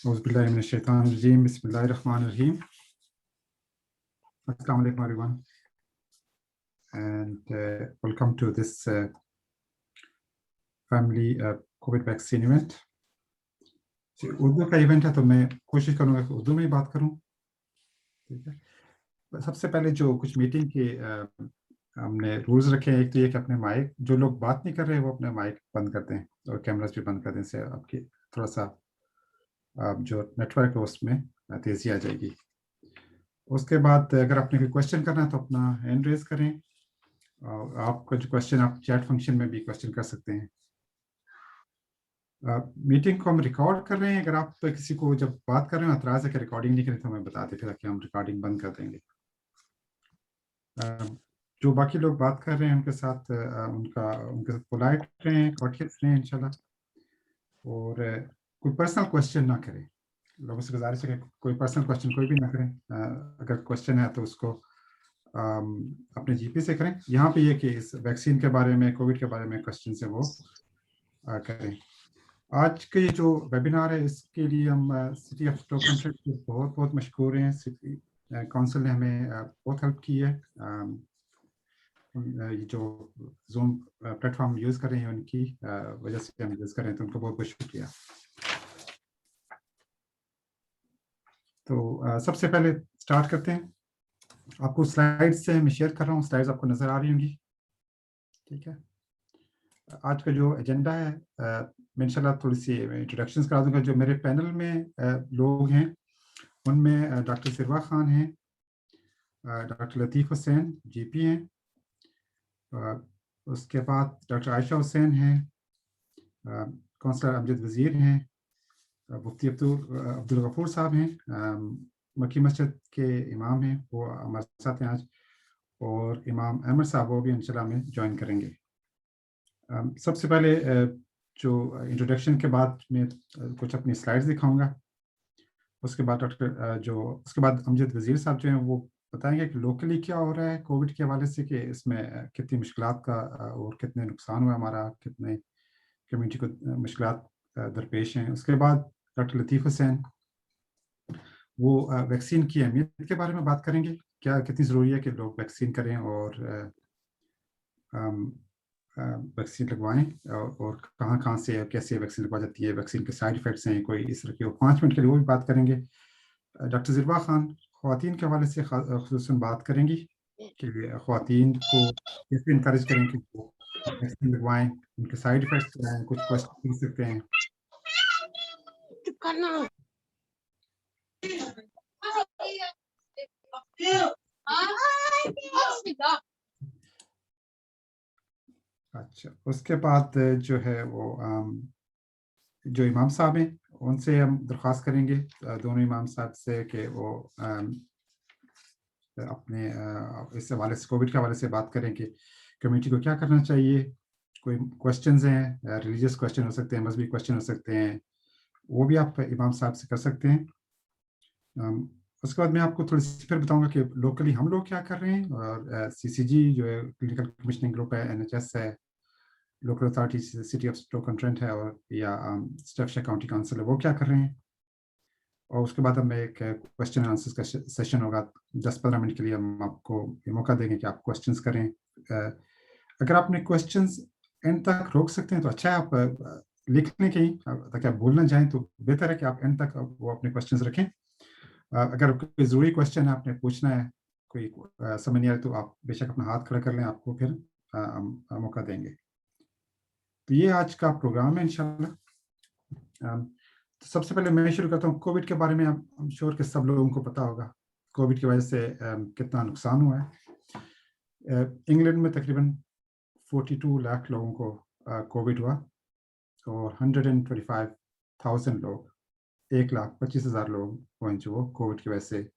Auzubillahiminash-shaytanir-rajeem. Bismillahir-rahmanir-rahim. Assalamu alaikum everyone, and welcome to this family COVID vaccine event. Urdu का event है तो मैं कोशिश करूंगा कि उर्दू में ही बात करूं, ठीक है। सबसे पहले जो कुछ मीटिंग के हमने रूल्स रखे हैं, एक तो ये कि अपने माइक, जो लोग बात नहीं कर रहे हैं वो अपने माइक बंद कर दें और कैमरास भी बंद कर दें, से आपकी थोड़ा सा जो नेटवर्क है उसमें तेज़ी आ जाएगी। उसके बाद अगर आपने कोई क्वेश्चन करना है तो अपना हैंड रेज करें, और आपका जो क्वेश्चन आप चैट फंक्शन में भी क्वेश्चन कर सकते हैं। मीटिंग को हम रिकॉर्ड कर रहे हैं, अगर आप किसी को जब बात कर रहे हैं एतराज़ है कि रिकॉर्डिंग नहीं करें तो हमें बता दें, ताकि हम रिकॉर्डिंग बंद कर देंगे। जो बाकी लोग बात कर रहे हैं उनके साथ उनके साथ पोलाइट रहें, कॉर्टियस रहें इंशाल्लाह, और कोई पर्सनल क्वेश्चन ना करें। लोगों से गुजारिश है कि कोई पर्सनल क्वेश्चन कोई भी ना करें। अगर क्वेश्चन है तो उसको अपने जीपी से करें। यहाँ पे ये कि इस वैक्सीन के बारे में, कोविड के बारे में क्वेश्चन है वो करें। आज के जो वेबिनार है इसके लिए हम सिटी ऑफ स्टॉकहोम के बहुत बहुत मशहूर हैं। सिटी काउंसिल ने हमें बहुत हेल्प की है। ये जो जूम प्लेटफॉर्म यूज़ कर रहे हैं उनकी वजह से हम यूज़ कर रहे हैं, तो उनको बहुत बहुत शुक्रिया। तो सबसे पहले स्टार्ट करते हैं। आपको स्लाइड्स से मैं शेयर कर रहा हूँ, स्लाइड्स आपको नज़र आ रही होंगी, ठीक है। आज का जो एजेंडा है मैं इंशाल्लाह थोड़ी सी इंट्रोडक्शंस करा दूंगा। जो मेरे पैनल में लोग हैं उनमें डॉक्टर सिरवा खान हैं, डॉक्टर लतीफ़ हुसैन जीपी हैं, उसके बाद डॉक्टर आयशा हुसैन हैं, काउंसलर अमजद वज़ीर हैं, मुफ्ती अब्दुल गफूर साहब हैं, मक्की मस्जिद के इमाम हैं, वो हमारे साथ हैं आज, और इमाम अहमद साहब वो भी इंशाल्लाह में ज्वाइन करेंगे। सबसे पहले जो इंट्रोडक्शन के बाद मैं कुछ अपनी स्लाइड्स दिखाऊंगा। उसके बाद उसके बाद अमजद वज़ीर साहब जो हैं वो बताएंगे कि लोकली क्या हो रहा है कोविड के हवाले से, कि इसमें कितनी मुश्किलात का और कितने नुकसान हुआ हमारा, कितने कम्युनिटी को मुश्किलात दरपेश हैं। उसके बाद डॉक्टर लतीफ़ हुसैन वो वैक्सीन की अहमियत के बारे में बात करेंगे, क्या कितनी ज़रूरी है कि लोग वैक्सीन करें और वैक्सीन लगवाएं, और कहाँ से और कैसे वैक्सीन लगवा जाती है, वैक्सीन के साइड इफ़ेक्ट्स हैं कोई इस तरह के, 5 मिनट के लिए वो भी बात करेंगे। डॉक्टर ज़िरवा खान ख़वातीन के हवाले से ख़ुसूसन बात करेंगी कि ख़वातीन को कैसे इनकरेज करें कि वो वैक्सीन लगवाएं, उनके साइड इफ़ेक्ट्स क्या हैं, कुछ क्वेश्चन पूछ सकते हैं। अच्छा, उसके बाद जो है वो जो इमाम साहब हैं उनसे हम दरख्वास्त करेंगे, दोनों इमाम साहब से, कि वो अपने इस हवाले से, कोविड के हवाले से बात करें कि कम्युनिटी को क्या करना चाहिए। कोई क्वेश्चंस हैं, रिलीजियस क्वेश्चन हो सकते हैं, मजहबी क्वेश्चन हो सकते हैं, वो भी आप इमाम साहब से कर सकते हैं। उसके बाद मैं आपको थोड़ी सी फिर बताऊंगा कि लोकली हम लोग क्या कर रहे हैं, और सीसीजी जो है क्लिनिकल कमीशनिंग ग्रुप है, एनएचएस है, local authority city of stock-on-Trent है, और या स्टैफशायर काउंटी काउंसिल है, वो क्या कर रहे हैं। और उसके बाद हमें एक क्वेश्चन एंड आंसर्स का सेशन होगा 10-15 मिनट के लिए, हम आपको ये मौका देंगे कि आप क्वेश्चंस करें। अगर आपने क्वेश्चंस एंड तक रोक सकते हैं तो अच्छा है, आप लिख लें कहीं ताकि आप भूल ना जाएं, तो बेहतर है कि आप एंड तक वो अपने क्वेश्चंस रखें। अगर कोई ज़रूरी क्वेश्चन है आपने पूछना है, कोई समझ नहीं आए, तो आप बेशक अपना हाथ खड़ा कर लें, आपको फिर हम मौका देंगे। तो ये आज का प्रोग्राम है इंशाल्लाह। तो सबसे पहले मैं शुरू करता हूँ कोविड के बारे में। I'm श्योर कि सब लोगों को पता होगा कोविड की वजह से कितना नुकसान हुआ है। इंग्लैंड में तकरीबन 42 लाख लोगों को कोविड हुआ, और 125,000 लोग, 1,25,000 लोग हुए जो कोविड की वजह से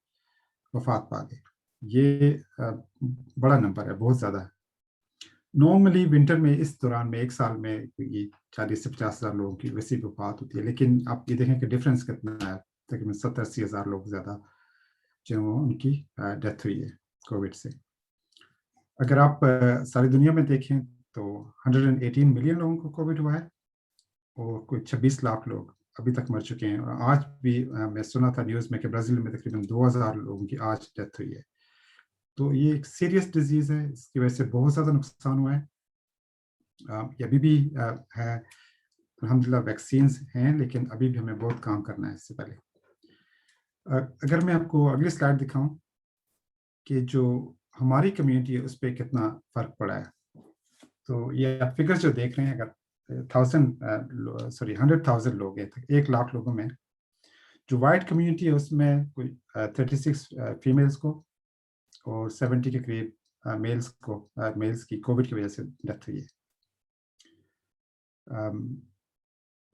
वफात पा गए। ये बड़ा नंबर है, बहुत ज़्यादा है। नॉर्मली विंटर में इस दौरान में एक साल में ये 40 से 50,000 लोगों की वैसी वफात होती है, लेकिन आप ये देखें कि डिफरेंस कितना है, तकरीबन 70-80 हज़ार लोग ज़्यादा जो उनकी डेथ हुई है कोविड से। अगर आप सारी दुनिया में देखें तो 118 मिलियन लोगों को कोविड हुआ है, और कोई 26 लाख लोग ابھی تک مر چکے ہیں. اور آج بھی میں سنا تھا نیوز میں کہ برازیل میں تقریباً 2000 لوگوں کی آج ڈیتھ ہوئی ہے. تو یہ ایک سیریس ڈیزیز ہے, اس کی وجہ سے بہت زیادہ نقصان ہوا ہے. یہ ابھی بھی ہے, الحمدللہ ویکسینز ہیں, لیکن ابھی بھی ہمیں بہت کام کرنا ہے اس سے پہلے. اگر میں آپ کو اگلی سلائڈ دکھاؤں کہ جو ہماری کمیونٹی ہے اس پہ کتنا فرق پڑا ہے, تو یہ آپ فگر جو دیکھ رہے ہیں, اگر 100,000 لوگ ہیں, 1 لاکھ لوگوں میں جو وائٹ کمیونٹی ہے اس میں کوئی 36 فیمیلز کو اور 70 کے قریب میلز کی کووڈ کی وجہ سے ڈیتھ ہوئی ہے.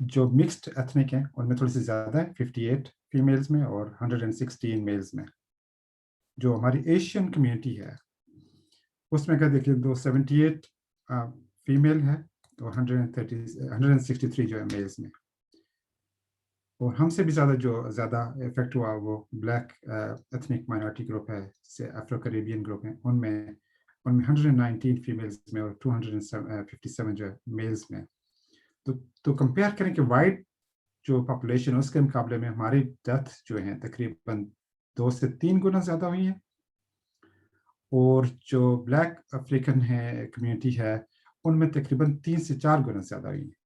جو مکسڈ ایتھنک ہیں ان میں تھوڑی سی زیادہ ہے, 58 فیمیلز میں اور 116 میلز میں. جو ہماری ایشین کمیونٹی ہے اس میں اگر دیکھیں تو 78 فیمیل ہے اور 163 جو ہے میلز میں. اور ہم سے بھی زیادہ افیکٹ ہوا وہ بلیک ایتھنک مائنورٹی گروپ ہے, جیسے افرو کریبین گروپ ہیں, ان میں 119 فیمیلز میں اور 257 جو ہے میلز میں. تو کمپیئر کریں کہ وائٹ جو پاپولیشن اس کے مقابلے میں ہماری ڈیتھ جو ہیں تقریباً 2 سے 3 گنا زیادہ ہوئی ہیں, اور جو بلیک افریقن ہے کمیونٹی ہے ان میں تقریباً 3 سے 4 گنا زیادہ ہوئی ہیں.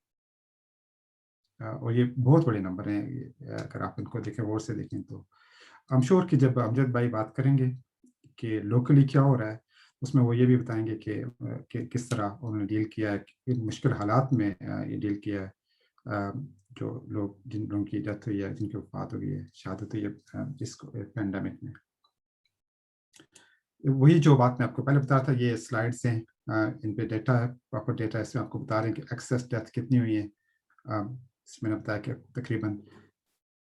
اور یہ بہت بڑے نمبر ہیں, اگر آپ ان کو دیکھیں غور سے دیکھیں تو I'm sure کہ جب امجد بھائی بات کریں گے کہ لوکلی کیا ہو رہا ہے, اس میں وہ یہ بھی بتائیں گے کہ کس طرح انہوں نے ڈیل کیا ہے, ان مشکل حالات میں یہ ڈیل کیا ہے, جو لوگ جن لوگوں کی ڈیتھ ہوئی ہے, جن کی وفات ہو گئی ہے, شہادت ہوئی ہے اس پینڈیمک میں. وہی جو بات میں آپ کو پہلے بتایا تھا, یہ سلائڈس ہیں, ان پہ ڈیٹا ہے, پراپر ڈیٹا, اس میں آپ کو بتا رہے ہیں کہ ایکسیس ڈیتھ کتنی ہوئی ہے. اس میں نے بتایا کہ تقریباً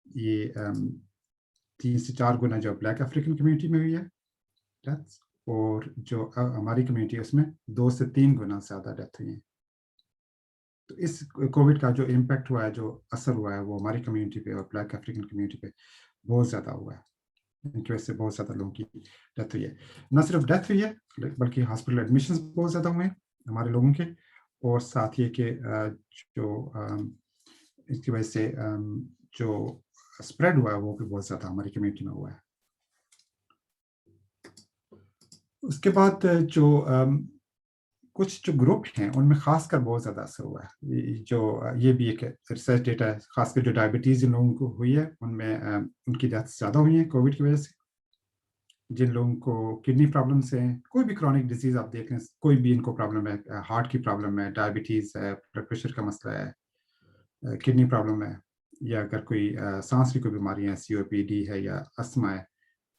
یہ 3 سے 4 گنا جو بلیک افریقن کمیونٹی میں ہوئی ہے ڈیتھ, اور جو ہماری کمیونٹی ہے اس میں 2 سے 3 گنا زیادہ ڈیتھ ہوئی ہیں. تو اس کووڈ کا جو امپیکٹ ہوا ہے, جو اثر ہوا ہے, وہ ہماری کمیونٹی پہ اور بلیک افریقن کمیونٹی پہ بہت زیادہ ہوا ہے. ان کی وجہ سے بہت زیادہ لوگوں کی ڈیتھ ہوئی ہے. نہ صرف ڈیتھ ہوئی ہے بلکہ ہاسپٹل ایڈمیشنز بہت زیادہ ہوئے ہیں ہمارے لوگوں کے, اور ساتھ یہ کہ جو اس کی وجہ سے جو اسپریڈ ہوا ہے وہ بھی بہت زیادہ ہماری کمیونٹی میں ہوا ہے. اس کے بعد جو کچھ جو گروپ ہیں ان میں خاص کر بہت زیادہ اثر ہوا ہے. جو یہ بھی ایک ریسرچ ڈیٹا ہے, خاص کر جو ڈائبٹیز جن لوگوں کو ہوئی ہے ان میں ان کی ڈیتھ زیادہ ہوئی ہیں کووڈ کی وجہ سے. جن لوگوں کو کڈنی پرابلمس ہیں, کوئی بھی کرونک ڈیزیز آپ دیکھ لیں, کوئی بھی ان کو پرابلم ہے, ہارٹ کی پرابلم ہے, ڈائبٹیز ہے, بلڈ پریشر کا مسئلہ ہے, کڈنی پرابلم ہے, یا اگر کوئی سانس کی کوئی بیماری ہے, COPD ہے یا استھما ہے,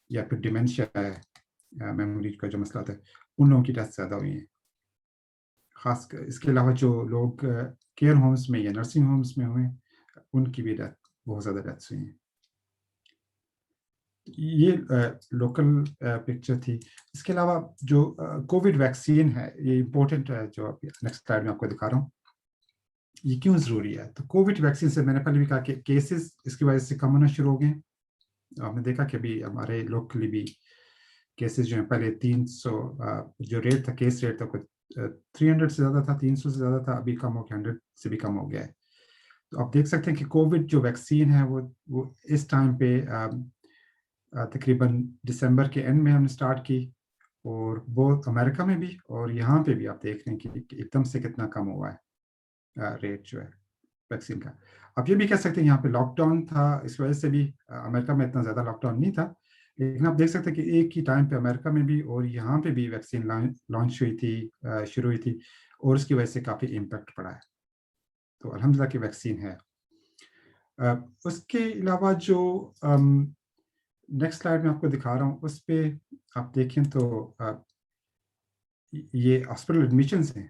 یا پھر ڈیمینشیا ہے, میموری کا جو مسئلہ ہے, ان لوگوں کی ڈیتھ زیادہ ہوئی ہیں. خاص کر اس کے علاوہ جو لوگ کیئر ہومز میں یا نرسنگ ہومز میں ہوئے ان کی بھی ڈیتھ بہت زیادہ ڈیتھس ہوئی ہیں. یہ لوکل پکچر تھی. اس کے علاوہ جو کووڈ ویکسین ہے, یہ امپورٹنٹ ہے, جو نیکسٹ سلائڈ میں آپ کو دکھا رہا ہوں. یہ کیوں ضروری ہے؟ تو کووڈ ویکسین سے میں نے پہلے بھی کہا کہ کیسز اس کی وجہ سے کم ہونا شروع ہو گئے. آپ نے دیکھا کہ ابھی ہمارے لوکلی بھی کیسز جو ہیں پہلے 300 جو ریٹ تھا, کیس ریٹ تھا 300 سے زیادہ تھا, 300 سے زیادہ تھا, ابھی کم ہو کے 100 سے بھی کم ہو گیا ہے. تو آپ دیکھ سکتے ہیں کہ کووڈ جو ویکسین ہے وہ اس ٹائم پہ تقریباً دسمبر کے اینڈ میں ہم نے اسٹارٹ کی, اور بہت امریکہ میں بھی اور یہاں پہ بھی آپ دیکھ رہے ہیں کہ ایک دم سے کتنا کم ہوا ہے ریٹ جو ہے ویکسین کا. آپ یہ بھی کہہ سکتے ہیں یہاں پہ لاک ڈاؤن تھا, اس وجہ سے بھی امریکہ میں اتنا زیادہ لاک ڈاؤن نہیں تھا, لیکن آپ دیکھ سکتے ہیں کہ ایک ہی ٹائم پہ امریکہ میں بھی اور یہاں پہ بھی ویکسین لانچ ہوئی تھی, شروع ہوئی تھی, اور اس کی وجہ سے کافی امپیکٹ پڑا ہے. تو الحمدللہ کی ویکسین ہے. اس کے علاوہ جو نیکسٹ سلائڈ میں آپ کو دکھا رہا ہوں, اس پہ آپ دیکھیں تو یہ ہاسپٹل ایڈمیشنز ہیں.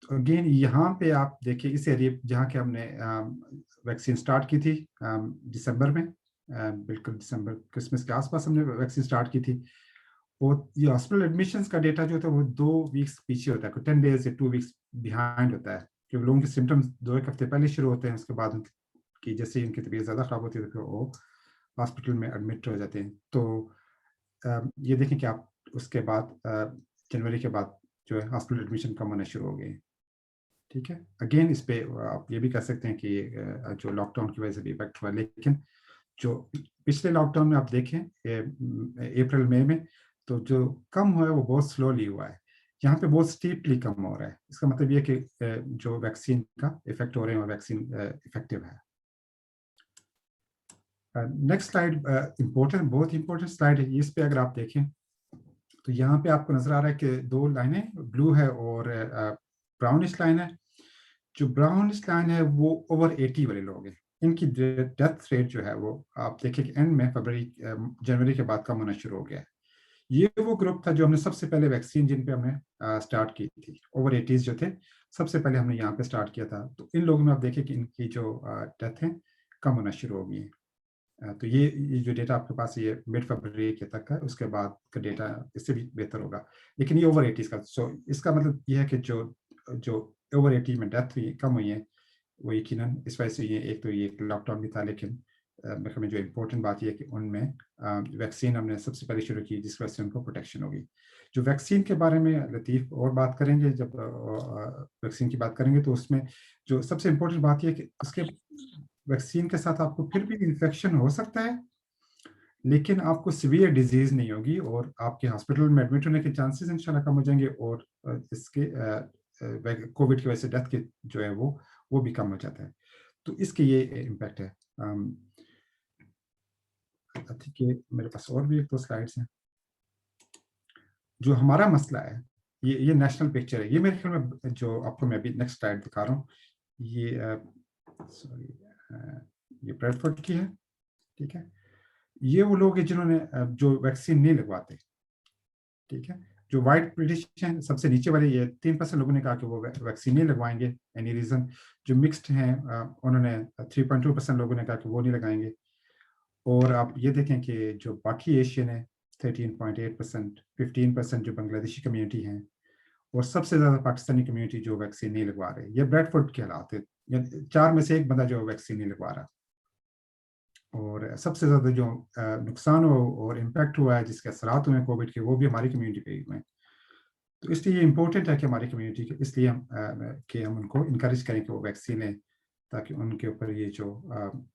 اگین یہاں پہ آپ دیکھیں اس ایریے جہاں کہ ہم نے ویکسین سٹارٹ کی تھی دسمبر میں, بالکل دسمبر کرسمس کے آس پاس ہم نے ویکسین سٹارٹ کی تھی. اور یہ ہاسپٹل ایڈمیشنز کا ڈیٹا جو ہوتا ہے وہ 2 ویکس پیچھے ہوتا ہے, 10 days یا 2 weeks بیہائنڈ ہوتا ہے, کیونکہ لوگوں کے سمٹمز 2-1 ہفتے پہلے شروع ہوتے ہیں. اس کے بعد کی جیسے ان کی طبیعت زیادہ خراب ہوتی ہے تو پھر وہ ہاسپٹل میں ایڈمٹ ہو جاتے ہیں. تو یہ دیکھیں کہ آپ اس کے بعد جنوری کے بعد جو ہے ہاسپٹل ایڈمیشن کم ہونا شروع ہو گئے. ठीक है। अगेन इस पे आप ये भी कह सकते हैं कि जो लॉकडाउन की वजह से भी इफेक्ट हुआ, लेकिन जो पिछले लॉकडाउन में आप देखें अप्रैल मई में, तो जो कम हुआ है वो बहुत स्लोली हुआ है। यहाँ पे बहुत स्टीपली कम हो रहा है। इसका मतलब ये कि जो वैक्सीन का इफेक्ट हो रहे हैं और वैक्सीन इफेक्टिव है। नेक्स्ट स्लाइड बहुत इंपॉर्टेंट स्लाइड है। इस पे अगर आप देखें तो यहाँ पे आपको नजर आ रहा है कि दो लाइनें ब्लू है और ब्राउनिश लाइन है। जो ब्राउनिश लाइन है वो ओवर 80 वाले लोग हैं। इनकी डेथ रेट जो है वो आप देखें कि एंड में जनवरी के बाद कम होना शुरू हो गया है। ये वो ग्रुप था जो हमने सबसे पहले वैक्सीन जिन पे हमने स्टार्ट की थी, ओवर 80s जो थे, सबसे पहले हमने यहाँ पे स्टार्ट किया था। तो इन लोगों में आप देखें कि इनकी जो डेथ है कम होना शुरू हो गई है। तो ये जो डेटा आपके पास ये मिड फरवरी के तक है, उसके बाद का डेटा इससे भी बेहतर होगा, लेकिन ये ओवर 80s का। सो इसका मतलब ये है कि जो जो ओवर 80 में डेथ हुई कम हुई है वो यकीनन इस वजह से ये, एक तो ये लॉकडाउन भी था, लेकिन मेरे ख्याल में जो इम्पोर्टेंट बात ये है कि उनमें वैक्सीन हमने सबसे पहले शुरू की जिस वजह से उनको प्रोटेक्शन होगी। जो वैक्सीन के बारे में लतीफ़ और बात करेंगे, जब वैक्सीन की बात करेंगे तो उसमें जो सबसे इम्पोर्टेंट बात ये है कि उसके वैक्सीन के साथ आपको फिर भी इन्फेक्शन हो सकता है, लेकिन आपको सीवियर डिजीज नहीं होगी और आपके हॉस्पिटल में एडमिट होने के चांसेस इंशाल्लाह कम हो जाएंगे, और इसके कोविड की वजह से डेथ के जो है वो भी कम हो जाता है। तो इसके ये इम्पैक्ट है। ठीक है, मेरे पास और भी एक दो स्लाइड्स हैं। जो हमारा मसला है, ये नेशनल पिक्चर है। ये मेरे ख्याल में जो आपको मैं अभी नेक्स्ट स्लाइड दिखा रहा हूँ, ये सॉरी ये ब्रेडफोर्ड की है। ठीक है, ये वो लोग हैं जिन्होंने जो वैक्सीन नहीं लगवाते। ठीक है, जो वाइट ब्रिटिश हैं सबसे नीचे वाले, ये 3% लोगों ने कहा कि वो वैक्सीन नहीं लगवाएंगे, एनी रीजन। जो मिक्स्ड हैं उन्होंने 3.2% लोगों ने कहा कि वो नहीं लगाएंगे। और आप ये देखें कि जो बाकी एशियन है 13.8%, 15% जो बांग्लादेशी कम्युनिटी हैं, और सबसे ज्यादा पाकिस्तानी कम्युनिटी जो वैक्सीन नहीं लगवा रहे। ये ब्रेडफोर्ड के हालात है, 4 में से 1 बंदा जो वैक्सीन नहीं लगवा रहा। और सबसे ज्यादा जो नुकसान और इम्पैक्ट हुआ है, जिसके असरात हुए कोविड के, वो भी हमारी कम्युनिटी पे ही हुए हैं। तो इसलिए ये इम्पोर्टेंट है कि हमारी कम्युनिटी के, इसलिए हम उनको इनकरेज करें कि वो वैक्सीन लें, ताकि उनके ऊपर ये जो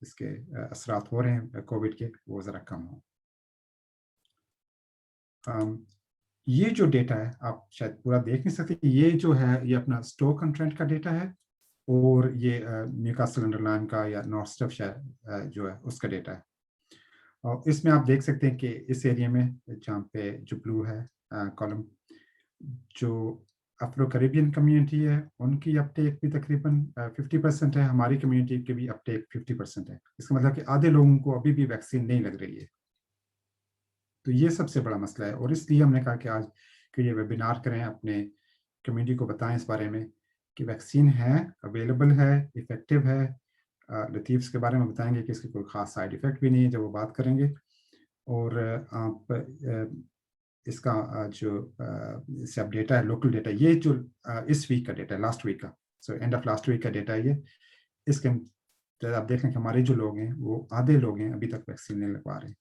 इसके असरात हो रहे हैं कोविड के, वो ज़रा कम हो। ये जो डेटा है आप शायद पूरा देख नहीं सकते। ये जो है ये अपना स्टोक कंटेंट का डेटा है, और ये न्यूकासल अंडर-लायन का या नॉर्थ स्टफ शायद जो है उसका डेटा है। और इसमें आप देख सकते हैं कि इस एरिया में जहाँ पे जो ब्लू है कॉलम, जो अफ्रो कैरिबियन कम्युनिटी है उनकी अपटेक भी तकरीबन 50% है, हमारी कम्युनिटी की भी अपटेक 50% है। इसका मतलब कि आधे लोगों को अभी भी वैक्सीन नहीं लग रही है। तो ये सबसे बड़ा मसला है, और इसलिए हमने कहा कि आज कि ये वेबिनार करें, अपने कम्युनिटी को बताएं इस बारे में कि वैक्सीन है, अवेलेबल है, इफेक्टिव है। लतीफ़ इसके बारे में बताएंगे कि इसके कोई ख़ास साइड इफ़ेक्ट भी नहीं है जब वो बात करेंगे। और आप इसका जो इससे आप डेटा है, लोकल डेटा, ये जो इस वीक का डेटा है, लास्ट वीक का, so end of last week का डेटा है ये। इसके आप देखें कि हमारे जो लोग हैं वो आधे लोग हैं अभी तक वैक्सीन नहीं लगवा रहे हैं।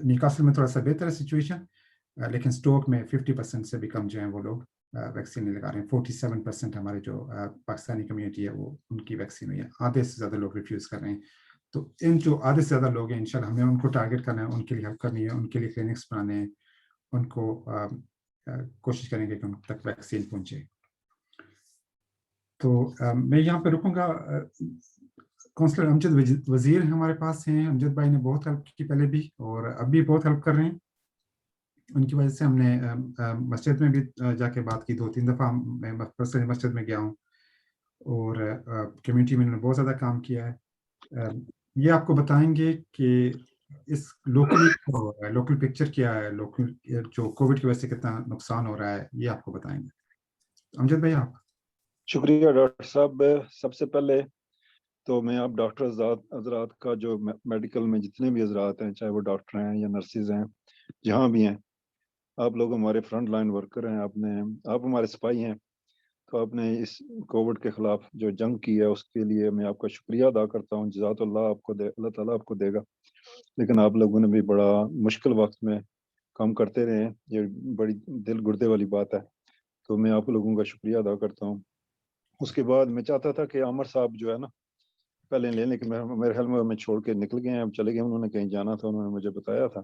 निकासल में थोड़ा सा बेहतर है सिचुएशन, लेकिन स्टोक में 50% से भी कम जो है वो लोग वैक्सीन नहीं लगा रहे हैं। 47% हमारे जो पाकिस्तानी कम्युनिटी है वो उनकी वैक्सीन हुई है। आधे से ज़्यादा लोग रिफ्यूज़ कर रहे हैं। तो इन जो आधे से ज़्यादा लोग हैं, इंशाल्लाह हमें उनको टारगेट करना है, उनके लिए हेल्प करनी है, उनके लिए क्लिनिक्स बनाने हैं, उनको कोशिश करेंगे कि उन तक वैक्सीन पहुंचे। तो मैं यहाँ पे रुकूंगा। काउंसलर अमजद वजीर हमारे पास हैं। अमजद भाई ने बहुत हेल्प की पहले भी, और अब भी बहुत हेल्प कर रहे हैं। उनकी वजह से हमने मस्जिद में भी जाके बात की, 2-3 दफ़ा मैं पर्सनली मस्जिद में गया हूँ, और कम्युनिटी में उन्होंने बहुत ज़्यादा काम किया है। ये आपको बताएंगे कि इस लोकली क्या हो रहा है, लोकल पिक्चर क्या है, लोकल जो कोविड की वजह से कितना नुकसान हो रहा है, ये आपको बताएंगे। अमजद भाई आप। शुक्रिया डॉक्टर साहब। सबसे पहले तो मैं आप डॉक्टर हजरात का, जो मेडिकल में जितने भी हजरात हैं, चाहे वो डॉक्टर हैं या नर्सिज हैं, जहाँ भी हैं, आप लोग हमारे फ्रंट लाइन वर्कर हैं, आप हमारे सिपाही हैं। तो आपने इस कोविड के खिलाफ जो जंग की है उसके लिए मैं आपका शुक्रिया अदा करता हूँ। जज़ाकल्लाह आपको अल्लाह ताला आपको देगा। लेकिन आप लोगों ने भी बड़ा मुश्किल वक्त में काम करते रहे, ये बड़ी दिल गुर्दे वाली बात है। तो मैं आप लोगों का शुक्रिया अदा करता हूँ। اس کے بعد میں چاہتا تھا کہ عامر صاحب جو ہے نا پہلے لے لیں کہ میرے خیال میں چھوڑ کے نکل گئے ہیں، اب چلے گئے، انہوں نے کہیں جانا تھا، انہوں نے مجھے بتایا تھا.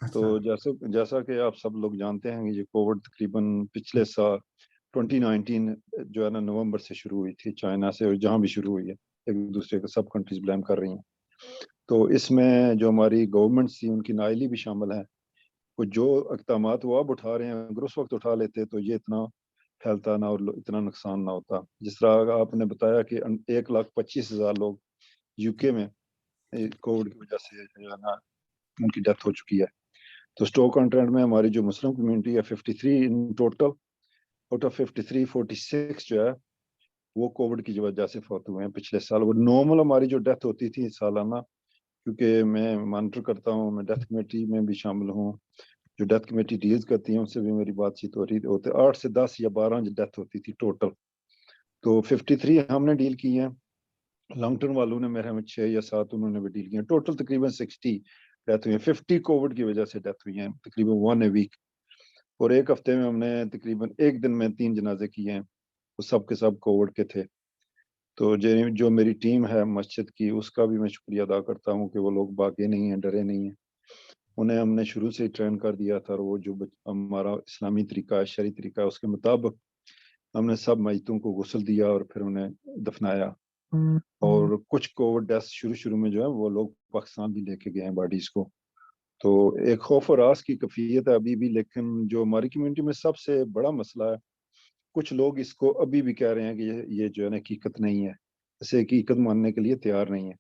تو اچھا جیسا کہ آپ سب لوگ جانتے ہیں کہ یہ کووڈ تقریباً پچھلے سال 2019 جو ہے نا نومبر سے شروع ہوئی تھی چائنا سے، اور جہاں بھی شروع ہوئی ہے ایک دوسرے کو سب کنٹریز بلیم کر رہی ہیں. تو اس میں جو ہماری گورنمنٹس تھی ان کی نااہلی بھی شامل ہے. کچھ جو اقدامات وہ اب اٹھا رہے ہیں اگر اس وقت اٹھا لیتے تو یہ اتنا پھیلتا نہ اور اتنا نقصان نہ ہوتا. جس طرح آپ نے بتایا کہ 1,25,000 لوگ یو کے میں کووڈ کی وجہ سے جو ہے نا ان کی ڈیتھ ہو چکی ہے. تو اسٹوک آن ٹرینڈ میں ہماری جو مسلم کمیونٹی ہے 53 ان ٹوٹل، آؤٹ آف 53 46 جو ہے وہ کووڈ کی وجہ سے فوت ہوئے ہیں پچھلے سال. وہ نارمل ہماری جو ڈیتھ ہوتی تھی سالانہ، کیونکہ میں مانیٹر کرتا ہوں، میں ڈیتھ کمیٹی میں بھی شامل ہوں، جو ڈیتھ کمیٹی ڈیلز کرتی ہیں ان سے بھی میری بات چیت ہو رہی ہوتے 8 سے 10 یا 12 ڈیتھ ہوتی تھی ٹوٹل. تو 53 ہم نے ڈیل کی ہیں، لانگ ٹرم والوں نے میرے ہمیں 6 یا 7 انہوں نے بھی ڈیل کی ہیں. ٹوٹل تقریباً 60 ڈیتھ ہوئی ہیں. 50 کووڈ کی وجہ سے ڈیتھ ہوئی ہیں تقریباً 1 اے ویک. اور ایک ہفتے میں ہم نے تقریباً ایک دن میں 3 جنازے کیے ہیں، وہ سب کے سب کووڈ کے تھے. تو جو میری ٹیم ہے مسجد کی اس کا بھی میں شکریہ ادا کرتا ہوں کہ وہ لوگ بھاگے نہیں ہیں، ڈرے نہیں ہیں. انہیں ہم نے شروع سے ہی ٹرین کر دیا تھا، اور وہ جو ہمارا اسلامی طریقہ ہے، شرعی طریقہ ہے، اس کے مطابق ہم نے سب میتوں کو غسل دیا اور پھر انہیں دفنایا. اور کچھ کووڈ ڈیتھ شروع میں جو ہے وہ لوگ پاکستان بھی لے کے گئے ہیں باڈیز کو. تو ایک خوف و راز کی کیفیت ہے ابھی بھی. لیکن جو ہماری کمیونٹی میں سب سے بڑا مسئلہ ہے، کچھ لوگ اس کو ابھی بھی کہہ رہے ہیں کہ یہ جو ہے نا حقیقت نہیں ہے، اسے حقیقت ماننے کے لیے تیار نہیں ہے.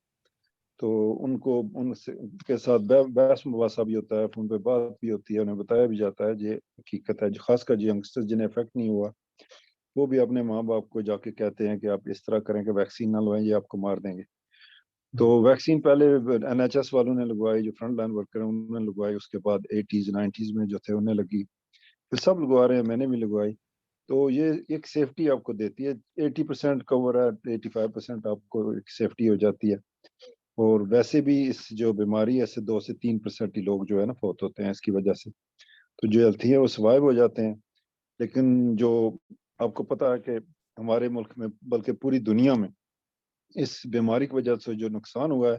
تو ان کو ان کے ساتھ بحث مباحثہ بھی ہوتا ہے، فون پہ بات بھی ہوتی ہے، انہیں بتایا بھی جاتا ہے یہ حقیقت ہے. خاص کر جو ینگسٹر جنہیں افیکٹ نہیں ہوا وہ بھی اپنے ماں باپ کو جا کے کہتے ہیں کہ آپ اس طرح کریں کہ ویکسین نہ لگوائیں، یہ آپ کو مار دیں گے. تو ویکسین پہلے NHS والوں نے لگوائی، جو فرنٹ لائن ورکر ہیں انہوں نے لگوائی، اس کے بعد 80s 90s میں جو تھے انہیں لگی، پھر سب لگوا رہے ہیں، میں نے بھی لگوائی. تو یہ ایک سیفٹی آپ کو دیتی ہے. 80% کور ہے، 85% آپ کو ایک سیفٹی ہو جاتی ہے. اور ویسے بھی اس جو بیماری ہے اس سے 2 سے 3% ہی لوگ جو ہے نا فوت ہوتے ہیں اس کی وجہ سے. تو جو ہیلتھی ہیں وہ سروائیو ہو جاتے ہیں. لیکن جو آپ کو پتا ہے کہ ہمارے ملک میں بلکہ پوری دنیا میں اس بیماری کی وجہ سے جو نقصان ہوا ہے،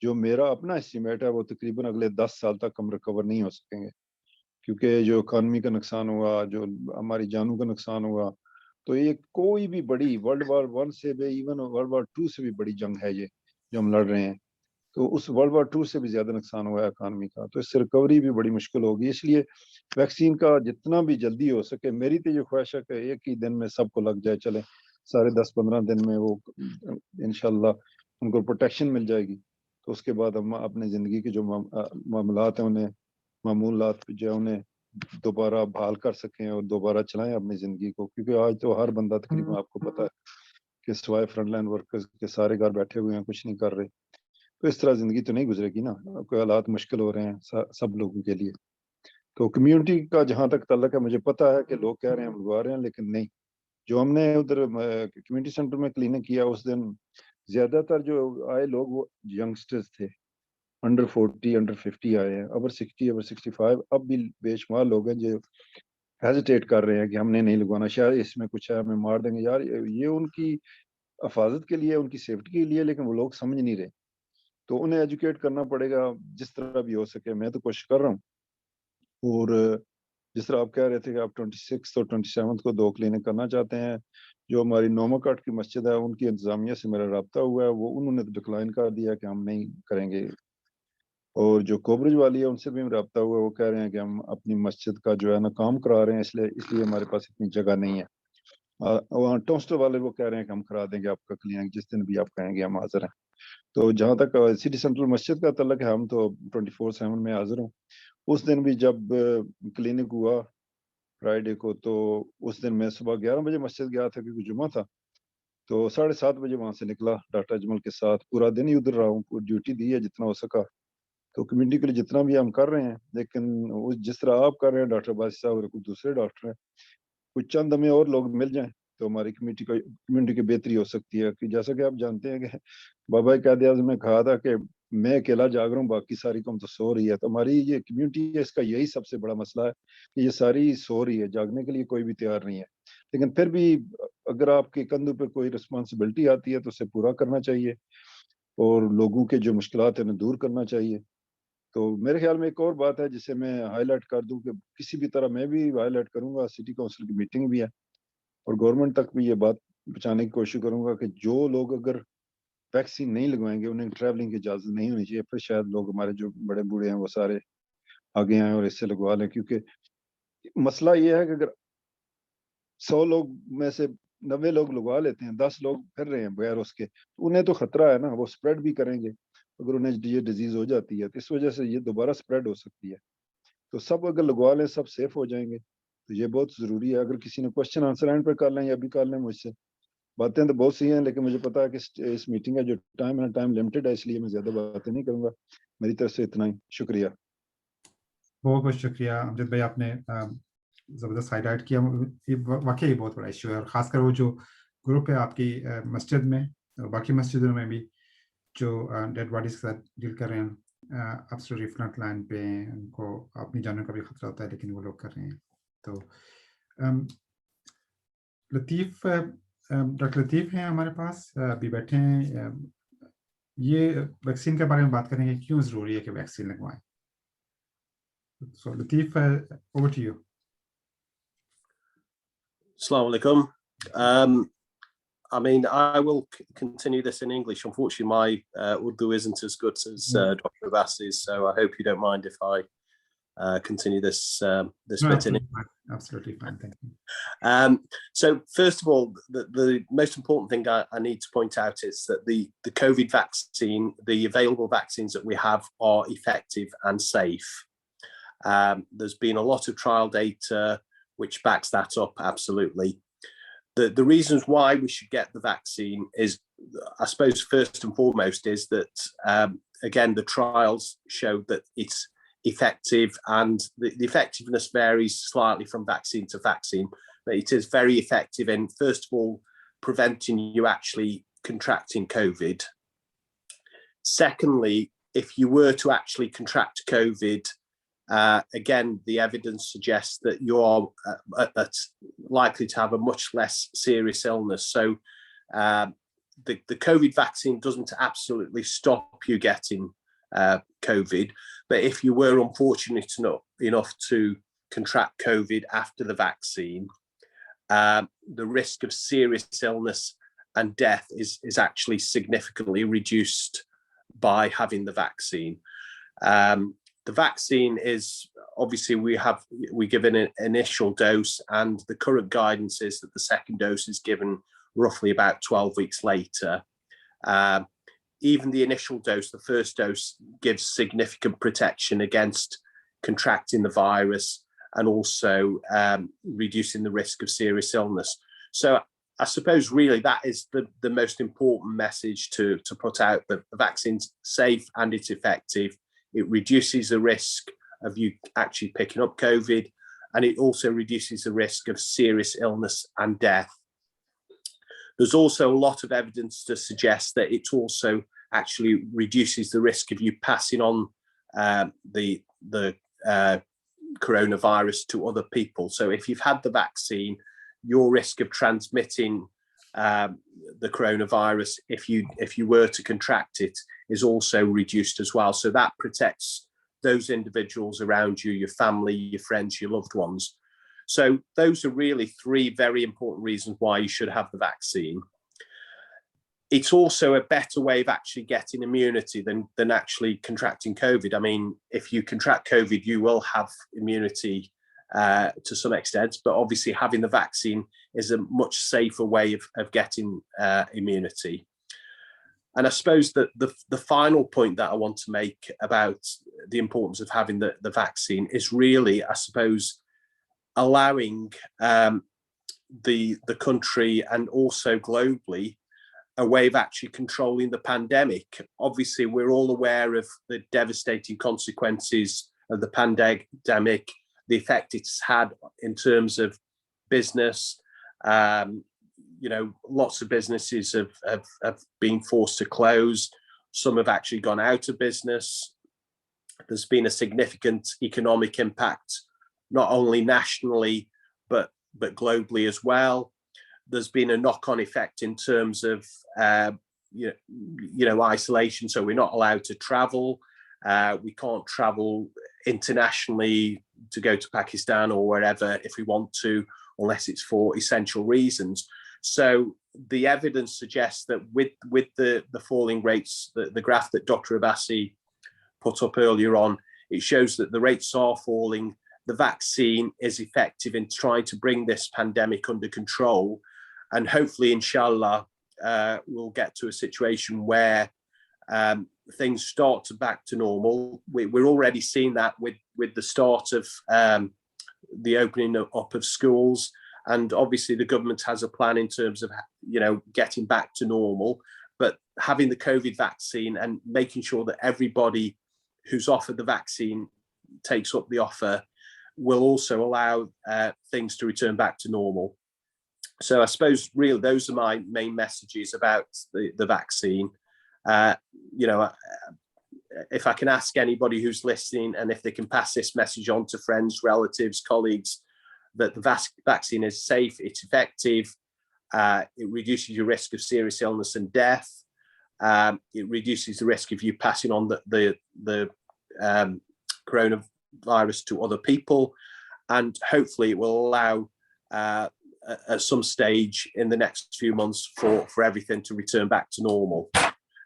جو میرا اپنا اسٹیمیٹ ہے، وہ تقریباً اگلے 10 سال تک ہم ریکور نہیں ہو سکیں گے. کیونکہ جو اکانومی کا نقصان ہوا، جو ہماری جانوں کا نقصان ہوا، تو یہ کوئی بھی بڑی ورلڈ وار 1 سے بھی، ایون ورلڈ وار 2 سے بھی بڑی جنگ ہے یہ جو ہم لڑ رہے ہیں. تو اس ورلڈ وار 2 سے بھی زیادہ نقصان ہوا ہے اکانومی کا. تو اس سے ریکوری بھی بڑی مشکل ہوگی. اس لیے ویکسین کا جتنا بھی جلدی ہو سکے، میری تو یہ خواہش ہے کہ ایک ہی دن میں سب کو لگ جائے، چلے سارے 10-15 دن میں وہ انشاءاللہ ان کو پروٹیکشن مل جائے گی. تو اس کے بعد ہم اپنے زندگی کے جو معاملات ہیں انہیں معمولات جو ہے انہیں دوبارہ بحال کر سکیں اور دوبارہ چلائیں اپنی زندگی کو. کیونکہ آج تو ہر بندہ تقریباً آپ کو پتا ہے کہ سوائے فرنٹ لائن ورکرز کے سارے گھر بیٹھے ہوئے ہیں، کچھ نہیں کر رہے. تو اس طرح زندگی تو نہیں گزرے گی نا، کوئی حالات مشکل ہو رہے ہیں سب لوگوں کے لیے. تو کمیونٹی کا جہاں تک تعلق ہے، مجھے پتا ہے کہ لوگ کہہ رہے ہیں ہم لگوا رہے ہیں، لیکن نہیں. جو ہم نے ادھر کمیونٹی سینٹر میں کلینک کیا اس دن زیادہ تر جو آئے لوگ وہ ینگسٹرز تھے، انڈر 40 انڈر 50 آئے ہیں، اوور 60 اوور 65. اب بھی بے شمار لوگ ہیں جو ہیزیٹیٹ کر رہے ہیں کہ ہم نے نہیں لگوانا، شاید اس میں کچھ ہے، ہمیں مار دیں گے. یار یہ ان کی حفاظت کے لیے، ان کی سیفٹی کے لیے، لیکن وہ لوگ سمجھ نہیں رہے. تو انہیں ایجوکیٹ کرنا پڑے گا جس طرح بھی ہو سکے. میں تو کوشش کر رہا ہوں. اور جس طرح آپ کہہ رہے تھے کہ آپ 26 اور 27 کو 2 کلینک کرنا چاہتے ہیں، جو ہماری نوما کاٹ کی مسجد ہے ان کی انتظامیہ سے میرا رابطہ ہوا ہے، وہ انہوں نے ڈکلائن کر دیا کہ ہم نہیں کریں گے. اور جو کوبرج والی ہے ان سے بھی رابطہ ہوا ہے، وہ کہہ رہے ہیں کہ ہم اپنی مسجد کا جو ہے نا کام کرا رہے ہیں، اس لیے ہمارے پاس اتنی جگہ نہیں ہے. وہاں ٹوسٹر والے وہ کہہ رہے ہیں کہ ہم کرا دیں گے آپ کا کلینک، جس دن بھی آپ کہیں گے ہم حاضر ہیں. تو جہاں تک سٹی سینٹرل مسجد کا تعلق ہے، ہم تو 24/7 میں حاضر ہوں. اس دن بھی جب کلینک ہوا فرائیڈے کو، تو اس دن میں صبح 11 بجے مسجد گیا تھا کیونکہ جمعہ تھا. تو 7:30 بجے وہاں سے نکلا ڈاکٹر اجمل کے ساتھ. پورا دن ہی ادھر رہا ہوں، پوری ڈیوٹی دی ہے جتنا ہو سکا. تو کمیونٹی کے لیے جتنا بھی ہم کر رہے ہیں، لیکن جس طرح آپ کر رہے ہیں ڈاکٹر باسی صاحب اور کچھ دوسرے ڈاکٹر ہیں، کچھ چند ہمیں اور لوگ مل جائیں تو ہماری کمیونٹی کی بہتری ہو سکتی ہے. کہ جیسا کہ آپ جانتے ہیں کہ بابا قائد اعظم نے کہا تھا کہ میں اکیلا جاگ رہا ہوں، باقی ساری قوم تو سو رہی ہے. تو ہماری یہ کمیونٹی ہے، اس کا یہی سب سے بڑا مسئلہ ہے کہ یہ ساری سو رہی ہے، جاگنے کے لیے کوئی بھی تیار نہیں ہے. लेकिन फिर भी अगर आपके कंधों पे कोई रिस्पॉन्सिबिलिटी आती है तो उसे पूरा करना चाहिए और लोगों के जो मुश्किलात हैं उन्हें दूर करना चाहिए। तो मेरे ख्याल में एक और बात है जिसे मैं हाईलाइट कर दूं कि किसी भी तरह मैं भी हाईलाइट करूंगा, सिटी काउंसिल की मीटिंग भी है और गवर्नमेंट तक भी ये बात पहुंचाने की कोशिश करूंगा कि जो लोग अगर वैक्सीन नहीं लगवाएंगे उन्हें ट्रैवलिंग की इजाजत नहीं होनी चाहिए। फिर शायद लोग हमारे जो बड़े बूढ़े हैं वो सारे आगे आए और इससे लगवा लें, क्योंकि मसला ये है कि अगर 100 लोग में से 90 लोग लगवा लेते हैं, 10 लोग फिर रहे हैं बगैर उसके, तो उन्हें तो खतरा है ना, वो स्प्रेड भी करेंगे अगर उन्हें ये डिजीज हो जाती है, तो इस वजह से ये दोबारा स्प्रेड हो सकती है। तो सब अगर लगवा लें सब सेफ हो जाएंगे, तो ये बहुत जरूरी है। अगर किसी ने क्वेश्चन आंसर एंड पर कर लें या भी कर लें मुझसे, बातें तो बहुत सी हैं लेकिन मुझे पता है कि इस मीटिंग का जो टाइम है टाइम लिमिटेड है, इसलिए मैं ज्यादा बातें नहीं करूंगा। मेरी तरफ से इतना ही, शुक्रिया। बहुत बहुत शुक्रिया अमजद भाई, आपने ज़बरदस्त हाईलाइट किया। ये वाकई बहुत बड़ा इशू है, और ख़ासकर वो जो ग्रुप है आपकी मस्जिद में और बाकी मस्जिदों में भी जो डेड बॉडीज के साथ डील कर रहे हैं, एब्सोल्युटली फ्रंट लाइन पे हैं, उनको अपनी जानों का भी खतरा होता है लेकिन वो लोग कर रहे हैं। तो लतीफ़, डॉक्टर लतीफ़ हैं हमारे पास, अभी बैठे हैं। ये वैक्सीन के बारे में बात करेंगे, क्यों ज़रूरी है कि वैक्सीन लगवाएं। So Latif, over to you. Assalamu alaikum. I mean, I will continue this in English. Unfortunately, my Urdu isn't as good as Dr. Abbas's, so I hope you don't mind if I continue this bit in English. Absolutely fine, thank you. So first of all, the most important thing I need to point out is that the COVID vaccine, the available vaccines that we have are effective and safe. There's been a lot of trial data which backs that up absolutely. The reasons why we should get the vaccine is, I suppose, first and foremost, is that, again, the trials show that it's effective, and the effectiveness varies slightly from vaccine to vaccine, but it is very effective in, first of all, preventing you actually contracting COVID. Secondly, if you were to actually contract COVID, again, the evidence suggests that you are likely to have a much less serious illness. So the COVID vaccine doesn't absolutely stop you getting COVID, but if you were unfortunate enough to contract COVID after the vaccine, the risk of serious illness and death is actually significantly reduced by having the vaccine. The vaccine is, obviously, we give an initial dose, and the current guidance is that the second dose is given roughly about 12 weeks later. Even the initial dose, the first dose, gives significant protection against contracting the virus and also reducing the risk of serious illness. So I suppose really that is the most important message to put out, that the vaccine's safe and it's effective. It reduces the risk of you actually picking up COVID, and it also reduces the risk of serious illness and death. There's also a lot of evidence to suggest that it also actually reduces the risk of you passing on the coronavirus to other people. So if you've had the vaccine, your risk of transmitting the coronavirus, if you were to contract it, is also reduced as well. So that protects those individuals around you, your family, your friends, your loved ones. So those are really three very important reasons why you should have the vaccine. It's also a better way of actually getting immunity than actually contracting COVID. I mean, if you contract COVID, you will have immunity to some extent, but obviously having the vaccine is a much safer way of getting immunity. And I suppose that the final point that I want to make about the importance of having the vaccine is really, I suppose, allowing the country and also globally a way of actually controlling the pandemic. Obviously, we're all aware of the devastating consequences of the pandemic, the effect it's had in terms of business. Lots of businesses have been forced to close. Some have actually gone out of business. There's been a significant economic impact, not only nationally, but but globally as well. There's been a knock-on effect in terms of isolation, so we're not allowed to travel. We can't travel internationally to go to Pakistan or wherever if we want to, unless it's for essential reasons. So the evidence suggests that with the falling rates, the graph that Dr. Abbasi put up earlier on, it shows that the rates are falling. The vaccine is effective in trying to bring this pandemic under control. And hopefully, inshallah, we'll get to a situation where things start to back to normal. We're already seeing that with the start of the opening up of schools. And obviously the government has a plan in terms of, getting back to normal, but having the COVID vaccine and making sure that everybody who's offered the vaccine takes up the offer will also allow things to return back to normal. So I suppose really those are my main messages about the vaccine. If I can ask anybody who's listening, and if they can pass this message on to friends, relatives, colleagues, that the vaccine is safe, it's effective, it reduces your risk of serious illness and death, it reduces the risk of you passing on the coronavirus to other people, and hopefully it will allow at some stage in the next few months for everything to return back to normal.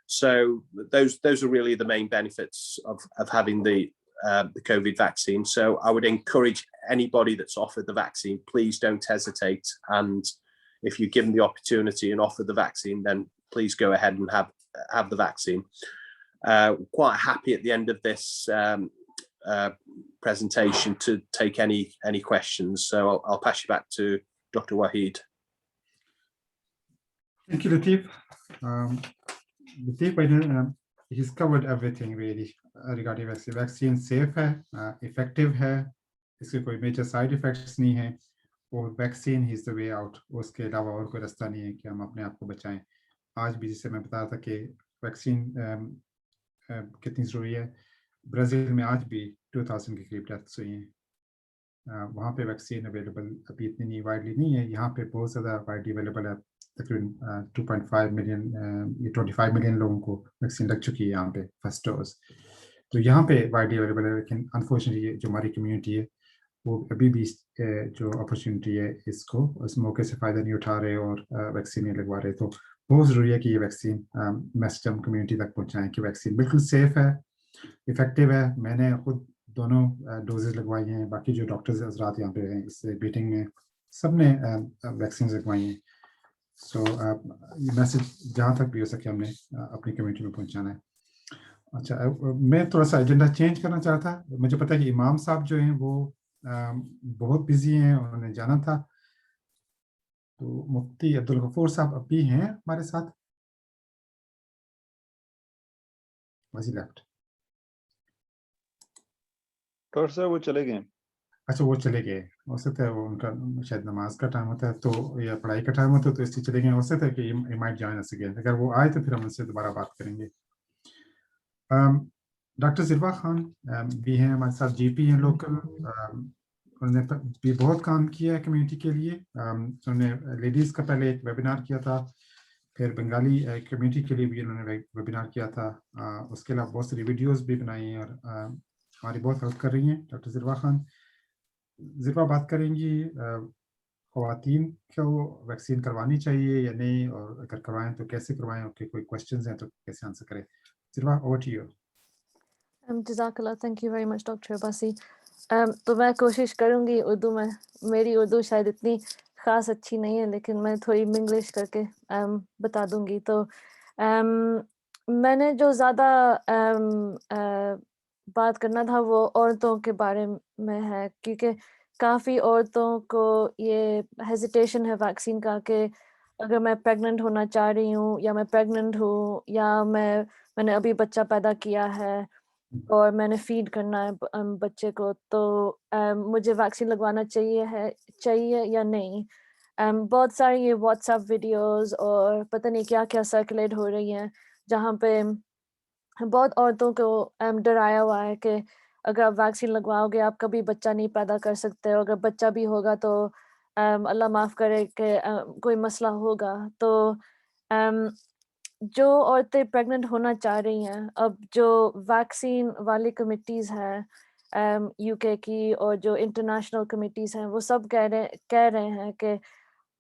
So those are really the main benefits of having the COVID vaccine. So I would encourage anybody that's offered the vaccine, please don't hesitate. And if you're given the opportunity and offered the vaccine, then please go ahead and have the vaccine. Quite happy at the end of this presentation to take any questions. So I'll pass you back to Dr. Waheed. Thank you, Latif. Latif, he's covered everything really regarding vaccine. Vaccine safe है, effective है, इसके कोई major side effects नहीं है, और vaccine is the way out. उसके अलावा और कोई रास्ता नहीं है कि हम अपने आप को बचाएं. आज भी जिसे मैं बता रहा था कि vaccine कितनी ज़रूरी है. ब्राज़ील में आज भी 2000 के करीब डेथ्स हुई हैं. वहाँ पे वैक्सीन अवेलेबल अभी इतनी नहीं वाइडली नहीं है. यहाँ पे बहुत ज़्यादा वाइडली अवेलेबल है. तकरीबन 2.5 मिलियन 25 मिलियन लोगों को वैक्सीन लग चुकी है यहाँ पे फर्स्ट डोज. तो यहाँ पे वाइडली अवेलेबल है, लेकिन अनफॉर्चुनेटली जो हमारी कम्युनिटी है वो अभी भी जो अपॉर्चुनिटी है इसको इस मौके से फ़ायदा नहीं उठा रहे और वैक्सीन नहीं लगवा रहे. तो बहुत ज़रूरी है कि ये वैक्सीन मैसेज हम कम्युनिटी तक पहुँचाएँ कि वैक्सीन बिल्कुल सेफ़ है, इफ़ेक्टिव है. मैंने खुद दोनों डोजेज लगवाई हैं. बाकी जो डॉक्टर्स हज़रात यहाँ पे हैं इस मीटिंग में सब ने वैक्सीन लगवाई हैं. सो ये मैसेज जहाँ तक भी हो सके हमने अपनी कम्युनिटी में पहुँचाना है. अच्छा, मैं थोड़ा सा एजेंडा चेंज करना चाहता. मुझे पता है कि इमाम साहब जो हैं वो बहुत बिजी हैं, उन्होंने जाना था. तो मुफ्ती अब्दुल गफूर साहब अभी हैं हमारे साथ. वही लेफ्ट. डॉक्टर साहब वो चले गए. अच्छा, वो चले गए. हो सकता है वो उनका शायद नमाज का टाइम होता है तो या पढ़ाई का टाइम होता है तो इसलिए चले गए. हो सकता है कि ये माइट जॉइन अस अगेन. अगर वो आए तो फिर हम उनसे दोबारा बात करेंगे. डॉक्टर ज़िरवा खान भी हैं हमारे साथ, जीपी हैं लोकल. उन्होंने भी बहुत काम किया है कम्युनिटी के लिए. उन्होंने लेडीज़ का पहले एक वेबिनार किया था, फिर बंगाली कम्युनिटी के लिए भी उन्होंने वेबिनार किया था. उसके अलावा बहुत सारी वीडियोस भी बनाई हैं और हमारी बहुत हेल्प कर रही हैं. डॉक्टर ज़िरवा खान ज़िरवा बात करेंगी ख़वातीन को वैक्सीन करवानी चाहिए या नहीं, और अगर करवाएं तो कैसे करवाएं, और कोई क्वेश्चंस हैं तो कैसे आंसर करें. Zirwa, over to you. जज़ाकल्लाह, thank you very much doctor Abbasi. तो मैं कोशिश करूँगी उर्दू में. मेरी उर्दू शायद इतनी ख़ास अच्छी नहीं है, लेकिन मैं थोड़ी इंग्लिश करके बता दूँगी. तो मैंने जो ज़्यादा बात करना था वो औरतों के बारे में है, क्योंकि काफ़ी औरतों को ये हेजिटेशन है वैक्सीन का कि अगर मैं प्रेग्नेंट होना चाह रही हूँ या मैं प्रेग्नेंट हूँ या मैंने अभी बच्चा पैदा किया है और मैंने फीड करना है बच्चे को, तो मुझे वैक्सीन लगवाना चाहिए या नहीं. बहुत सारी ये व्हाट्सएप वीडियोस और पता नहीं क्या क्या सर्कुलेट हो रही हैं जहाँ पे बहुत औरतों को डराया हुआ है कि अगर आप वैक्सीन लगवाओगे आप कभी बच्चा नहीं पैदा कर सकते, और अगर बच्चा भी होगा तो अल्लाह माफ़ करे कि कोई मसला होगा तो जो औरतें प्रेग्नेंट होना चाह रही हैं, अब जो वैक्सीन वाली कमिटीज़ हैं यूके की और जो इंटरनेशनल कमिटीज़ हैं, वो सब कह रहे हैं कि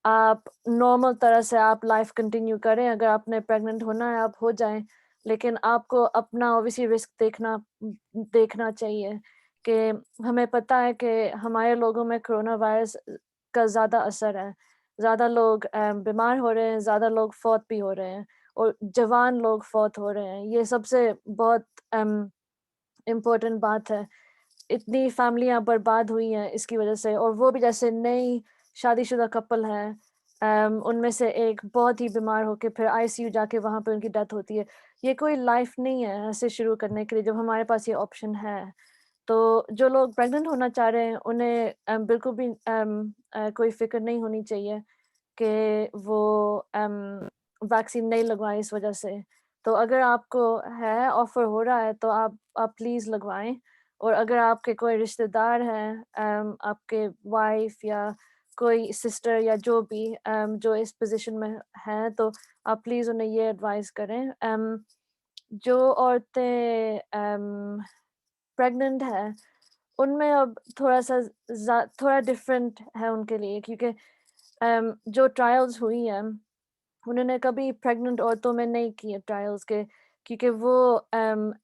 आप नॉर्मल तरह से आप लाइफ कंटिन्यू करें, अगर आपने प्रेग्नेंट होना है आप हो जाएं, लेकिन आपको अपना ऑब्वियसली रिस्क देखना चाहिए कि हमें पता है कि हमारे लोगों में कोरोना वायरस का ज़्यादा असर है, ज़्यादा लोग बीमार हो रहे हैं, ज़्यादा लोग फौत भी हो रहे हैं और जवान लोग फौत हो रहे हैं। ये सबसे बहुत इम्पोर्टेंट बात है। इतनी फैमिलियाँ बर्बाद हुई हैं इसकी वजह से, और वो भी जैसे नई शादीशुदा कपल है उनमें से एक बहुत ही बीमार होके फिर आईसीयू जाके वहाँ पे उनकी डेथ होती है। ये कोई लाइफ नहीं है ऐसे शुरू करने के लिए जब हमारे पास ये ऑप्शन है। तो जो लोग प्रेग्नेंट होना चाह रहे हैं उन्हें बिल्कुल भी कोई फिक्र नहीं होनी चाहिए कि वो वैक्सीन नहीं लगवाएं इस वजह से। तो अगर आपको है ऑफर हो रहा है तो आप प्लीज़ लगवाएं, और अगर आपके कोई रिश्तेदार हैं आपके वाइफ या कोई सिस्टर या जो भी जो इस पोजीशन में हैं तो आप प्लीज़ उन्हें ये एडवाइस करें। जो औरतें प्रेग्नेंट है उनमें अब थोड़ा डिफरेंट है उनके लिए, क्योंकि जो ट्रायल्स हुई हैं उन्होंने कभी प्रेग्नेंट औरतों में नहीं किए ट्रायल्स के, क्योंकि वो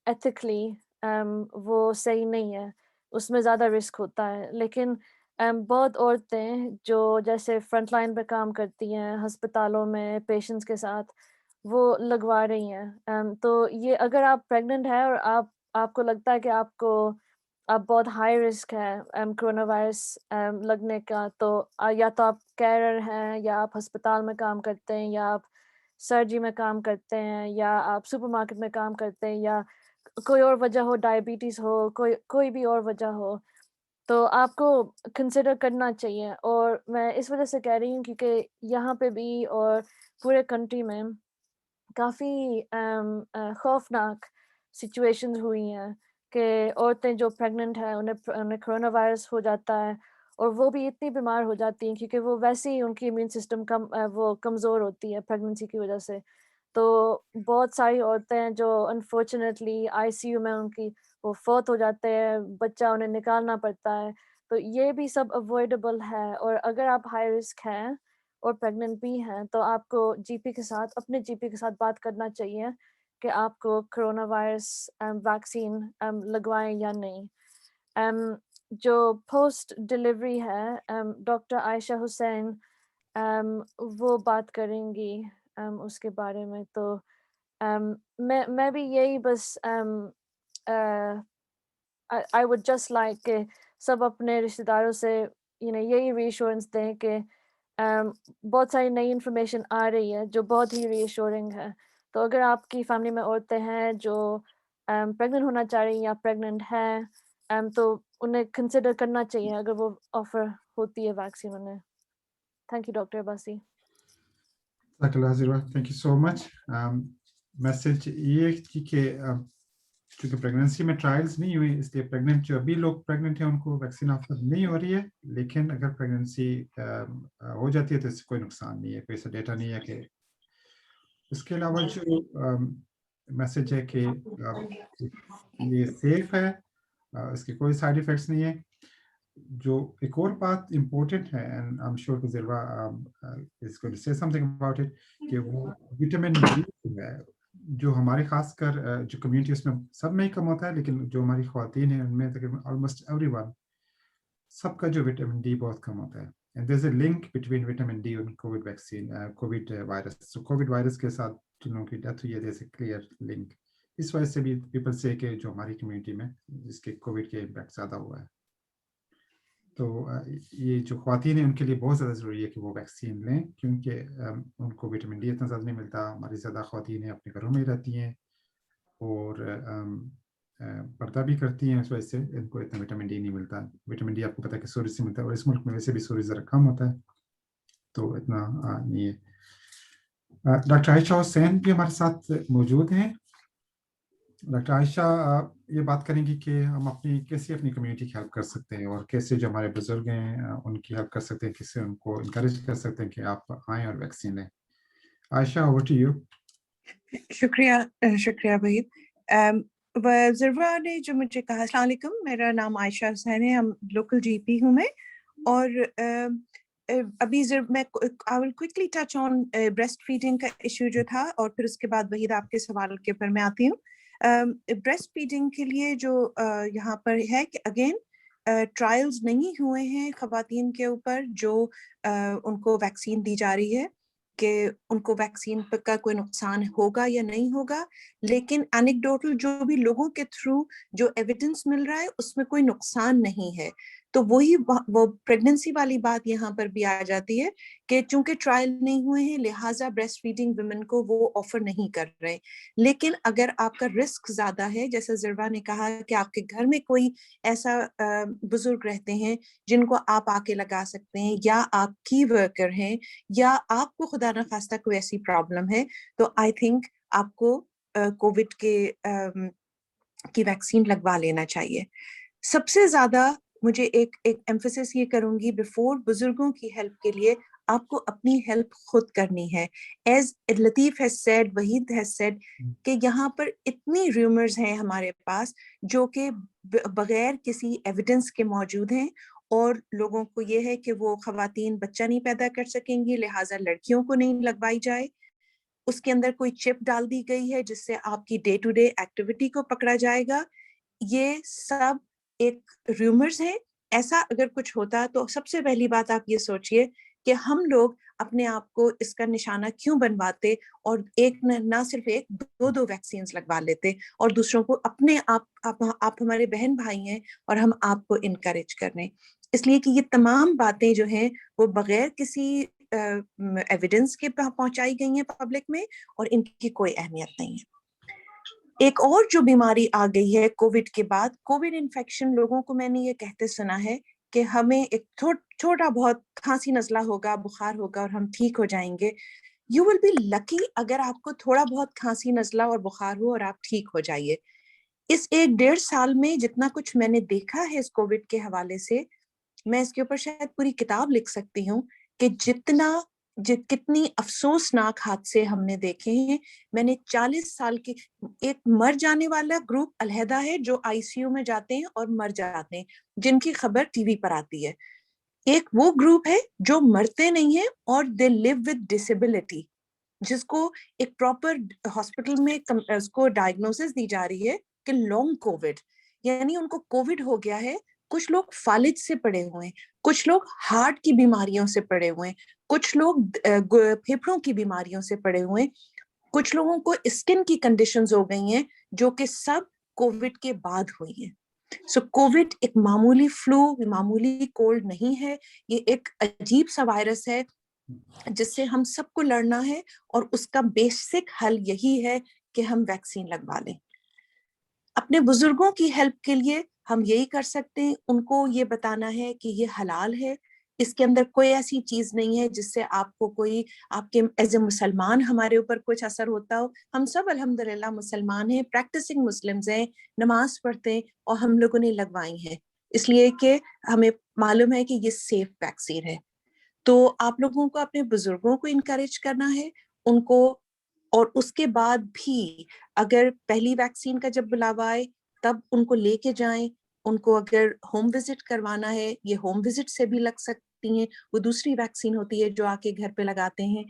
एथिकली वो सही नहीं है, उसमें ज़्यादा रिस्क होता है। लेकिन बहुत औरतें जो जैसे फ्रंट लाइन पे काम करती हैं अस्पतालों में पेशेंट्स के साथ, वो लगवा रही हैं। तो ये अगर आप प्रेग्नेंट है और आपको लगता है कि आप बहुत हाई रिस्क है कोरोना वायरस लगने का, तो या तो आप कैरियर हैं या आप अस्पताल में काम करते हैं या आप सर्जरी में काम करते हैं या आप सुपरमार्केट में काम करते हैं या कोई और वजह हो, डायबिटीज़ हो, कोई भी और वजह हो, तो आपको कंसिडर करना चाहिए। और मैं इस वजह से कह रही हूँ क्योंकि यहाँ पे भी और पूरे कंट्री में काफ़ी खौफनाक सिचुएशंस हुई हैं कि औरतें जो प्रेग्नेंट हैं उन्हें कोरोना वायरस हो जाता है, और वो भी इतनी बीमार हो जाती हैं क्योंकि वो वैसे ही उनकी इम्यून सिस्टम वो कमज़ोर होती है प्रेगनेंसी की वजह से। तो बहुत सारी औरतें हैं जो अनफॉर्चुनेटली आईसीयू में उनकी वो फौत हो जाते हैं, बच्चा उन्हें निकालना पड़ता है। तो ये भी सब अवॉइडेबल है, और अगर आप हाई रिस्क हैं और प्रेग्नेंट भी हैं तो आपको अपने जीपी के साथ बात करना चाहिए कि आपको कोरोना वायरस वैक्सीन लगवाएं या नहीं। जो पोस्ट डिलीवरी है डॉक्टर आयशा हुसैन वो बात करेंगी उसके बारे में। तो मैं भी यही बस आई वुड जस्ट लाइक कि सब अपने रिश्तेदारों से यही रीअश्योरेंस दें कि बहुत सारी नई इन्फॉर्मेशन आ रही है जो बहुत ही रीअश्योरिंग है। तो अगर आपकी फैमिली में औरतें हैं जो प्रेग्नेंट होना चाह रही हैं या प्रेग्नेंट हैं तो उन्हें कंसिडर करना चाहिए अगर वो ऑफर होती है वैक्सीन उन्हें। Thank you doctor Abbasi. Thank you so much. Message ये कि क्योंकि प्रेगनेंसी में ट्रायल्स नहीं हुई इसलिए प्रेग्नेंट जो अभी लोग प्रेग्नेंट हैं उनको वैक्सीन ऑफर नहीं हो रही है, लेकिन अगर प्रेगनेंसी हो जाती है तो इससे कोई नुकसान नहीं है, कोई ऐसा डेटा नहीं है कि। इसके अलावा जो मैसेज है कि ये सेफ है, इसके कोई साइड इफेक्ट्स नहीं है। जो एक और बात इम्पोर्टेंट है एंड आई एम श्योर कि Zilwa is going to say something about it, कि वो विटामिन डी है जो हमारे खासकर जो कम्युनिटी उसमें सब में ही कम होता है, लेकिन जो हमारी ख्वातीन हैं उनमें तकरीबन ऑलमोस्ट एवरीवन सबका जो विटामिन डी बहुत कम होता है। And there is a link between vitamin D और covid vaccine, covid virus. So covid virus के साथ जिन लोगों की डेथ हुई है, there is a clear link. इस वजह से भी पीपल से कि जो हमारी कम्युनिटी में जिसके कोविड के इम्पैक्ट ज़्यादा हुआ है, तो ये जो ख्वातीन हैं उनके लिए बहुत ज़्यादा ज़रूरी है कि वो वैक्सीन लें, क्योंकि उनको विटामिन डी इतना ज़्यादा नहीं मिलता। हमारी ज़्यादा ख्वातीन अपने घरों में ही रहती हैं और पर्दा भी करती हैं, इस वजह से इनको इतना विटामिन डी नहीं मिलता। विटामिन डी आपको पता है कि सूरज से मिलता है और इस मुल्क में वैसे भी सूरज ज़रा कम होता है, तो इतना नहीं है। डॉक्टर आयशा हुसैन भी हमारे साथ मौजूद हैं। डॉक्टर आयशा, आप ये बात करेंगी कि हम कैसे अपनी कम्युनिटी की हेल्प कर सकते हैं और कैसे जो हमारे बुजुर्ग हैं उनकी हेल्प कर सकते हैं, किससे उनको इनकरेज कर सकते हैं कि आप आएँ और वैक्सीन लें। Ayesha, over to you. शुक्रिया वहीद। ज़रवा ने जो मुझे कहा, अस्सलाम वालेकुम, मेरा नाम आयशा हुसैन है, हम लोकल जीपी हूँ मैं, और अभी मैं I will quickly touch on breast feeding का इशू जो था, और फिर उसके बाद वहीद आपके सवाल के ऊपर मैं आती हूँ। ब्रेस्ट फीडिंग के लिए जो यहाँ पर है कि अगेन ट्रायल्स नहीं हुए हैं ख़वातीन के ऊपर जो उनको वैक्सीन दी जा रही है कि उनको वैक्सीन का कोई नुकसान होगा या नहीं होगा, लेकिन एनेक्डोटल जो भी लोगों के थ्रू जो एविडेंस मिल रहा है उसमें कोई नुकसान नहीं है। तो वही वो प्रेगनेंसी वाली बात यहाँ पर भी आ जाती है कि चूंकि ट्रायल नहीं हुए हैं लिहाजा ब्रेस्ट फीडिंग वुमेन को वो ऑफर नहीं कर रहे। लेकिन अगर आपका रिस्क ज्यादा है, जैसा ज़रवा ने कहा कि आपके घर में कोई ऐसा बुजुर्ग रहते हैं जिनको आप आके लगा सकते हैं, या आप की वर्कर हैं, या आपको खुदा न खास्ता कोई ऐसी प्रॉब्लम है, तो आई थिंक आपको कोविड की वैक्सीन लगवा लेना चाहिए। सबसे ज्यादा मुझे एक एम्फेसिस ये करूंगी बिफोर बुजुर्गों की हेल्प के लिए आपको अपनी हेल्प खुद करनी है। As Latif has said, Waheed has said कि यहाँ पर इतनी रूमर्स हैं हमारे पास जो कि बगैर किसी एविडेंस के मौजूद हैं, और लोगों को ये है कि वो खवातीन बच्चा नहीं पैदा कर सकेंगी लिहाजा लड़कियों को नहीं लगवाई जाए। उसके अंदर कोई चिप डाल दी गई है जिससे आपकी डे टू डे एक्टिविटी को पकड़ा जाएगा। ये सब एक रूमर्स है। ऐसा अगर कुछ होता तो सबसे पहली बात आप ये सोचिए कि हम लोग अपने आप को इसका निशाना क्यों बनवाते, और एक ना सिर्फ एक, दो वैक्सीन लगवा लेते, और दूसरों को अपने आप हमारे बहन भाई हैं और हम आपको इनकरेज कर रहे हैं। इसलिए कि ये तमाम बातें जो हैं वो बगैर किसी एविडेंस के पहुंचाई गई हैं पब्लिक में, और इनकी कोई अहमियत नहीं है। एक और जो बीमारी आ गई है कोविड के बाद, कोविड इन्फेक्शन, लोगों को मैंने ये कहते सुना है कि हमें एक छोटा बहुत खांसी नजला होगा, बुखार होगा और हम ठीक हो जाएंगे। यू विल बी लकी अगर आपको थोड़ा बहुत खांसी नजला और बुखार हो और आप ठीक हो जाइए। इस 1-1.5 साल में जितना कुछ मैंने देखा है इस कोविड के हवाले से, मैं इसके ऊपर शायद पूरी किताब लिख सकती हूँ कि कितनी अफसोसनाक हादसे हमने देखे हैं। मैंने 40 साल की, एक मर जाने वाला ग्रुप अलहदा है जो आईसीयू में जाते हैं और मर जाते हैं, जिनकी खबर टीवी पर आती है। एक वो ग्रुप है जो मरते नहीं है और दे लिव विद डिसेबिलिटी, जिसको एक प्रॉपर हॉस्पिटल में उसको डायग्नोसिस दी जा रही है कि लॉन्ग कोविड, यानी उनको कोविड हो गया है। कुछ लोग फालिज से पड़े हुए हैं, कुछ लोग हार्ट की बीमारियों से पड़े हुए हैं, कुछ लोग फेफड़ों की बीमारियों से पड़े हुए हैं, कुछ लोगों को स्किन की कंडीशंस हो गई हैं जो कि सब कोविड के बाद हुई हैं। सो कोविड एक मामूली फ्लू, मामूली कोल्ड नहीं है, ये एक अजीब सा वायरस है जिससे हम सबको लड़ना है, और उसका बेसिक हल यही है कि हम वैक्सीन लगवा लें। अपने बुजुर्गों की हेल्प के लिए हम यही कर सकते हैं, उनको ये बताना है कि ये हलाल है, इसके अंदर कोई ऐसी चीज नहीं है जिससे आपको कोई, आपके एज ए मुसलमान हमारे ऊपर कुछ असर होता हो। हम सब अल्हम्दुलिल्लाह मुसलमान हैं, प्रैक्टिसिंग मुस्लिम्स हैं, नमाज पढ़ते हैं, और हम लोगों ने लगवाई है इसलिए कि हमें मालूम है कि ये सेफ वैक्सीन है। तो आप लोगों को अपने बुजुर्गों को इनकरेज करना है उनको, और उसके बाद भी अगर पहली वैक्सीन का जब बुलावा आए तब उनको लेके जाएं। उनको अगर होम विजिट करवाना है, ये होम विजिट से भी लग सकती हैं, वो दूसरी वैक्सीन होती है जो आके घर पे लगाते हैं।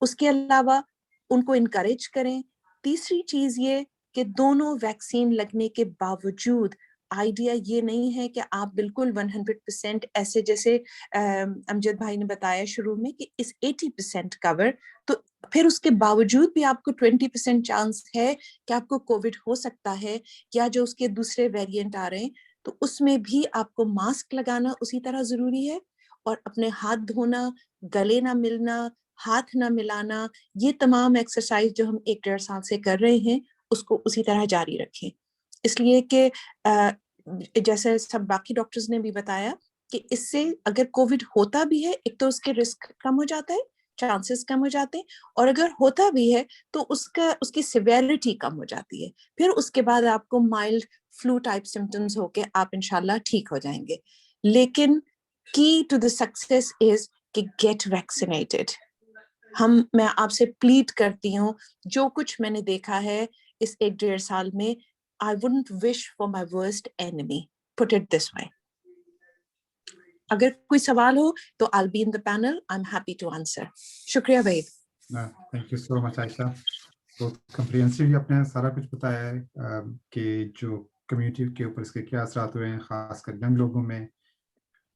उसके अलावा उनको इनकरेज करें। तीसरी चीज ये कि दोनों वैक्सीन लगने के बावजूद आइडिया ये नहीं है कि आप बिल्कुल 100% ऐसे, जैसे अमजद भाई ने बताया शुरू में कि इस 80% कवर, तो फिर उसके बावजूद भी आपको 20% चांस है कि आपको कोविड हो सकता है, या जो उसके दूसरे वेरिएंट आ रहे हैं, तो उसमें भी आपको मास्क लगाना उसी तरह जरूरी है, और अपने हाथ धोना, गले ना मिलना, हाथ ना मिलाना, ये तमाम एक्सरसाइज जो हम 1-1.5 साल से कर रहे हैं उसको उसी तरह जारी रखें। इसलिए कि जैसे सब बाकी डॉक्टर्स ने भी बताया कि इससे अगर कोविड होता भी है, एक तो उसके रिस्क कम हो जाता है, चांसेस कम हो जाते हैं, और अगर होता भी है तो उसकी सिवियरिटी कम हो जाती है, फिर उसके बाद आपको माइल्ड फ्लू टाइप सिम्टम्स होके आप इंशाल्लाह ठीक हो जाएंगे। लेकिन की टू द सक्सेस इज कि गेट वैक्सीनेटेड। मैं आपसे प्लीड करती हूँ, जो कुछ मैंने देखा है इस 1-1.5 साल में, I wouldn't wish for my worst enemy, put it this way. अगर कोई सवाल हो तो I'll be in the panel, I'm happy to answer. शुक्रिया भाई। Thank you so much Ayesha, बहुत कम्प्रिहेंसिवली आपने सारा कुछ बताया है कि जो कम्युनिटी के ऊपर इसके क्या असरात हुए हैं, खासकर यंग लोगों में,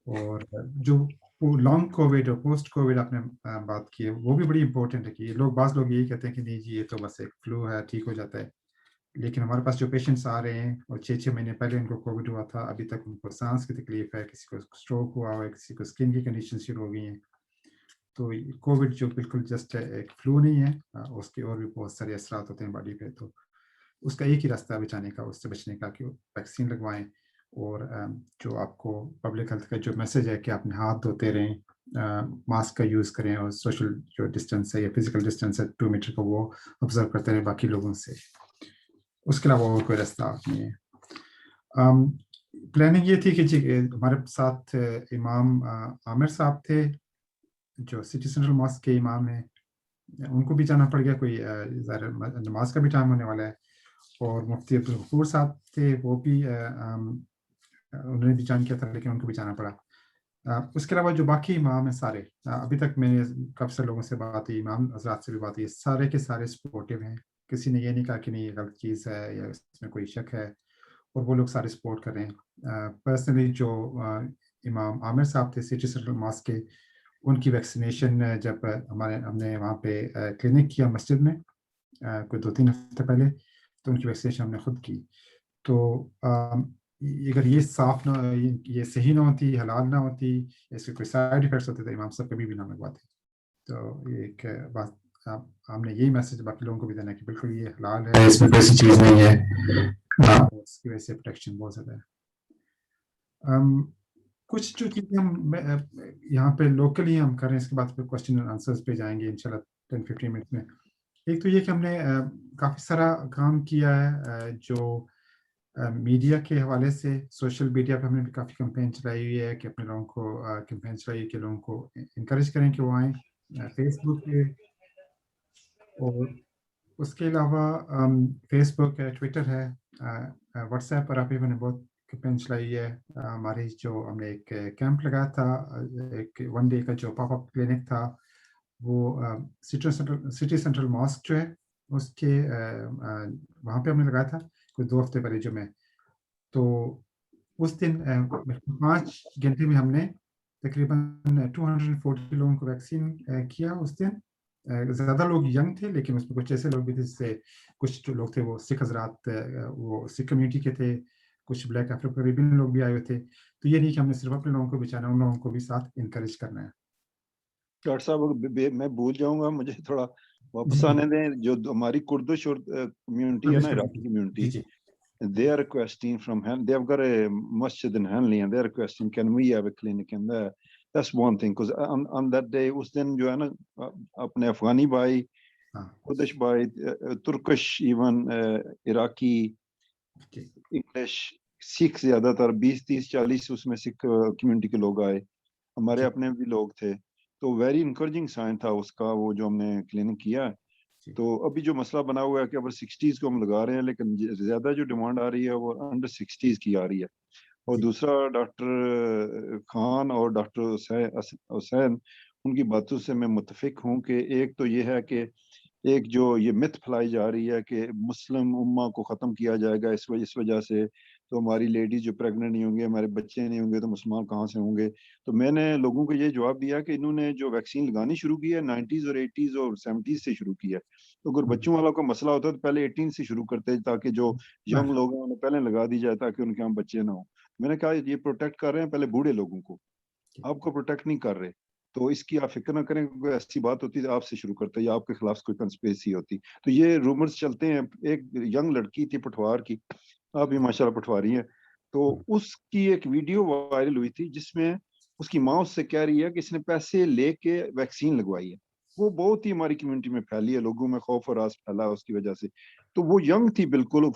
और जो लॉन्ग कोविड और पोस्ट कोविड आपने बात की है, वो भी बड़ी इंपॉर्टेंट है कि बाज़ लोग यही कहते हैं कि नहीं जी ये तो बस एक फ्लू है, ठीक हो जाता है, लेकिन हमारे पास जो पेशेंट्स आ रहे हैं और 6-6 महीने पहले उनको कोविड हुआ था, अभी तक उनको सांस की तकलीफ है, किसी को स्ट्रोक हुआ है, किसी को स्किन की कंडीशन शुरू हो गई हैं। तो कोविड जो बिल्कुल जस्ट एक फ्लू नहीं है, उसके और भी बहुत सारे असरात होते हैं बॉडी पे। तो उसका एक ही रास्ता बचाने का, उससे बचने का, कि वैक्सीन लगवाएं। और जो आपको पब्लिक हेल्थ का जो मैसेज है कि अपने हाथ धोते रहें, मास्क का यूज़ करें, और सोशल जो डिस्टेंस है या फिजिकल डिस्टेंस है 2 मीटर का, वो ऑब्जर्व करते रहें बाकी लोगों से। उसके अलावा और कोई रास्ता नहीं है। प्लानिंग ये थी कि जी हमारे साथ इमाम आमिर साहब थे, जो सिटी सेंट्रल मॉस्क के इमाम हैं, उनको भी जाना पड़ गया, कोई नमाज का भी टाइम होने वाला है। और मुफ्ती अब्दुल गफूर साहब थे, वो भी उन्होंने भी जान किया था, लेकिन उनको भी जाना पड़ा। उसके अलावा जो बाकी इमाम हैं सारे, अभी तक मैंने काफ़ी सारे लोगों से बात हुई, इमाम हजरात से भी बात हुई, सारे के सारे सपोर्टिव हैं। किसी ने ये नहीं कहा कि नहीं ये गलत चीज़ है या इसमें कोई शक है, और वो लोग सारे सपोर्ट कर रहे हैं। पर्सनली जो इमाम आमिर साहब थे सिटी सेंट्रल मॉस्क के, उनकी वैक्सीनेशन जब हमने वहाँ पे क्लिनिक किया मस्जिद में कोई 2-3 हफ्ते पहले, तो उनकी वैक्सीनेशन हमने खुद की। तो अगर ये साफ ना, ये सही ना होती, हलाल ना होती, इसके कोई साइड इफेक्ट्स होते तो इमाम साहब कभी भी ना लगवाते। तो ये एक बात हमने यही मैसेज बाकी लोगों को भी देना है कि बिल्कुल ये हलाल है, इसमें कोई ऐसी चीज़ नहीं है, उसकी वजह से प्रोटेक्शन बहुत ज़्यादा है। कुछ जो चीज़ें हम यहाँ पे लोकली हम कर रहे हैं, इसके बाद फिर क्वेश्चन एंड आंसर्स पे जाएंगे इंशाल्लाह 10-15 मिनट में। एक तो ये कि हमने काफ़ी सारा काम किया है जो मीडिया के हवाले से, सोशल मीडिया पे हमने भी काफ़ी कैंपेन चलाई हुई है कि अपने लोगों को कैंपेन चलाई कि लोगों को इनकरेज करें कि वो आएँ फेसबुक पे, और उसके अलावा फेसबुक है, ट्विटर है, व्हाट्सएप पर अभी मैंने बहुत कैंपेन चलाई है। हमारी जो हमने एक कैंप लगाया था, एक 1 डे का जो पॉपअप क्लिनिक था, वो सिटी सेंट्रल मॉस्क जो है उसके वहाँ पे हमने लगाया था कुछ 2 हफ्ते पहले जुमे। तो उस दिन 5 घंटे में हमने तकरीबन 240 लोगों को वैक्सीन किया उस दिन। ज़्यादा लोग यंग थे, लेकिन उसमें कुछ ऐसे लोग भी थे, जिससे कुछ जो लोग थे वो सिख हजरात, वो सिख कम्युनिटी के थे, कुछ ब्लैक अफ्रो कैरेबियन लोग भी आए हुए थे। तो ये नहीं कि हमने सिर्फ अपने लोगों को बचाना, उन लोगों को भी साथ इनकरेज करना है। डॉक्टर साहब मैं भूल जाऊंगा, मुझे थोड़ा वापस आने दें। जो हमारी कुर्दिश और कम्युनिटी है ना, Iraqi community, they are requesting from Hanley. They've got a masjid in Hanley, and they're requesting, can we have a clinic in there? That's one thing, because on that day, उस दिन जो है ना, अपने अफगानी भाई, कुर्दिश भाई, Turkish, even Iraqi, English, Sikh, ज्यादातर 20-30-40 उसमें सिख कम्युनिटी के लोग आए, हमारे अपने भी लोग थे। तो वेरी इंकरेजिंग साइन था उसका, वो जो हमने क्लिनिक किया। तो अभी जो मसला बना हुआ है कि अगर 60s को हम लगा रहे हैं, लेकिन ज्यादा जो डिमांड आ रही है वो अंडर 60s की आ रही है। और दूसरा, डॉक्टर खान और डॉक्टर हुसैन, उनकी बातों से मैं मुत्तफिक हूँ कि एक तो ये है कि एक जो ये मिथ फैलाई जा रही है कि मुस्लिम उम्मा को ख़त्म किया जाएगा इस वजह से, तो हमारी लेडीज जो प्रेग्नेंट नहीं होंगे, हमारे बच्चे नहीं होंगे, तो मुसलमान कहाँ से होंगे। तो मैंने लोगों को ये जवाब दिया कि इन्होंने जो वैक्सीन लगानी शुरू की है 90s और 80s और 70s से शुरू की है। तो अगर बच्चों वालों का मसला होता तो पहले 18 से शुरू करते, ताकि जो यंग लोग हैं उन्हें पहले लगा दी जाए, ताकि उनके यहाँ बच्चे ना हो। मैंने कहा ये प्रोटेक्ट कर रहे हैं पहले बूढ़े लोगों को, आपको प्रोटेक्ट नहीं कर रहे। तो इसकी आप फिक्र ना करें, कोई ऐसी बात होती है आपसे शुरू करते या आपके खिलाफ कोई कंस्पिरेसी होती। तो ये रूमर्स चलते हैं। एक यंग लड़की थी पठवार की, आप भी माशाल्लाह पठवारी हैं, तो उसकी एक वीडियो वायरल हुई थी जिसमें उसकी माँ उससे कह रही है कि इसने पैसे लेके वैक्सीन लगवाई है। وہ بہت ہی ہماری کمیونٹی میں پھیلی ہے, لوگوں میں خوف اور راز پھیلا اس کی وجہ سے. تو وہ ینگ تھی بالکل,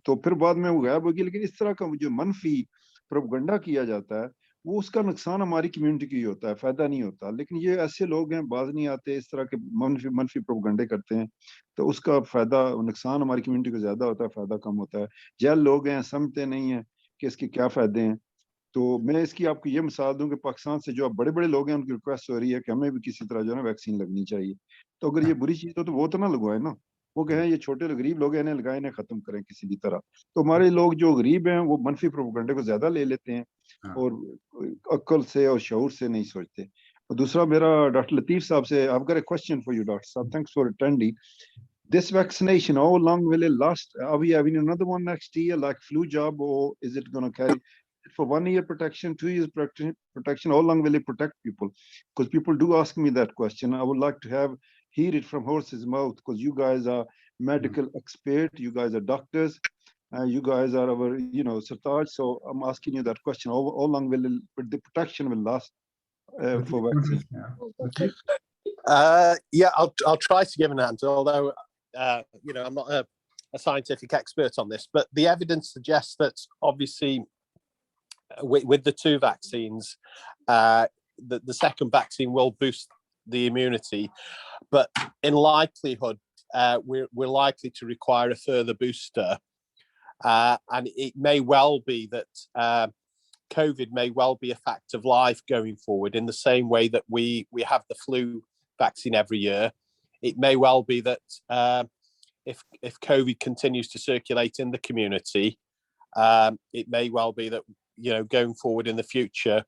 تو پھر بعد میں وہ غائب ہو گئی. لیکن اس طرح کا جو منفی پروپیگنڈا کیا جاتا ہے وہ اس کا نقصان ہماری کمیونٹی کی ہوتا ہے, فائدہ نہیں ہوتا. لیکن یہ ایسے لوگ ہیں باز نہیں آتے, اس طرح کے منفی پروپیگنڈے کرتے ہیں, تو اس کا فائدہ نقصان ہماری کمیونٹی کو زیادہ ہوتا ہے, فائدہ کم ہوتا ہے. جہل لوگ ہیں, سمجھتے نہیں ہیں کہ اس کے کیا فائدے ہیں. تو میں اس کی آپ کو یہ مثال دوں کہ پاکستان سے جو اب بڑے بڑے لوگ ہیں ان کی ریکویسٹ ہو رہی ہے کہ ہمیں بھی کسی طرح جو ہے نا ویکسین لگنی چاہیے. تو اگر یہ بری چیز ہو تو وہ تو نہ لگوائے نا, وہ کہیں یہ چھوٹے غریب لوگ ہیں انہیں لگائیں, انہیں ختم کریں کسی بھی طرح. تو ہمارے لوگ جو غریب ہیں وہ منفی پروپیگنڈے کو زیادہ لے لیتے ہیں اور عقل سے اور شعور سے نہیں سوچتے. اور دوسرا میرا ڈاکٹر لطیف صاحب سے, I've got a question for you, Dr. Saab. Thanks for attending. This vaccination, how long will it last? Are we having another one next year, like flu jab, or is it going to carry for 1 year protection, 2 years protection? How long will it protect people? Because people do ask me that question. I would like to hear it from horse's mouth, because you guys are medical expert, you guys are doctors, you guys are our, Sartaj. So I'm asking you that question. How long will the protection will last for vaccine? Yeah, I'll try to give an answer, although I'm not a scientific expert on this, but the evidence suggests that obviously with the two vaccines, the second vaccine will boost the immunity, but in likelihood we're likely to require a further booster, and it may well be that COVID may well be a fact of life going forward, in the same way that we have the flu vaccine every year. It may well be that if COVID continues to circulate in the community, it may well be that going forward in the future,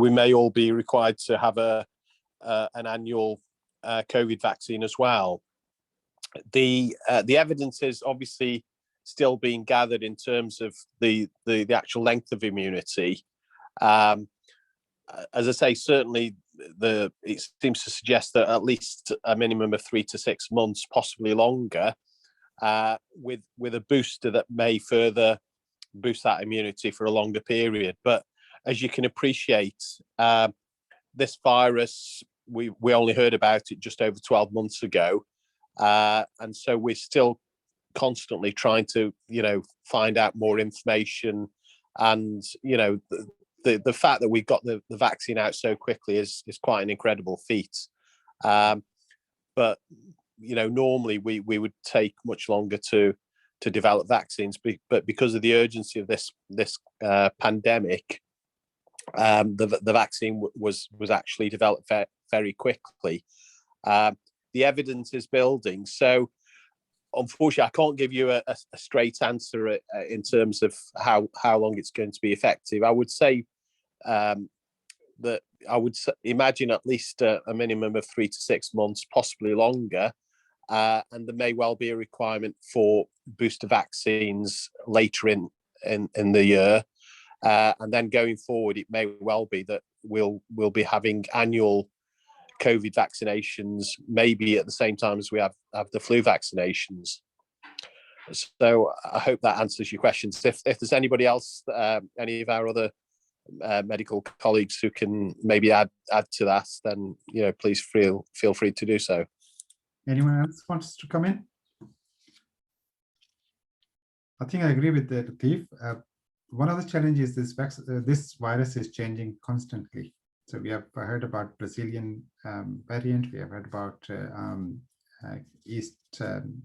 we may all be required to have an annual COVID vaccine as well. The evidence is obviously still being gathered in terms of the actual length of immunity. As I say, certainly it seems to suggest that at least a minimum of 3 to 6 months, possibly longer, with a booster that may further boost that immunity for a longer period. But as you can appreciate, this virus, we only heard about it just over 12 months ago, and so we're still constantly trying to find out more information. And the fact that we got the vaccine out so quickly is quite an incredible feat, but normally we would take much longer to develop vaccines, but because of the urgency of this pandemic, the vaccine was actually developed very quickly. The evidence is building, so unfortunately, I can't give you a straight answer in terms of how long it's going to be effective. I would say that I would imagine at least a minimum of 3 to 6 months, possibly longer, and there may well be a requirement for booster vaccines later in the year, and then going forward, it may well be that we'll be having annual COVID vaccinations, maybe at the same time as we have the flu vaccinations. So I hope that answers your questions. If there's anybody else, any of our other medical colleagues who can maybe add to that, then please feel free to do so. Anyone else wants to come in? I think I agree with the Latif. One of the challenges is this virus is changing constantly. So we have heard about Brazilian variant, we have heard about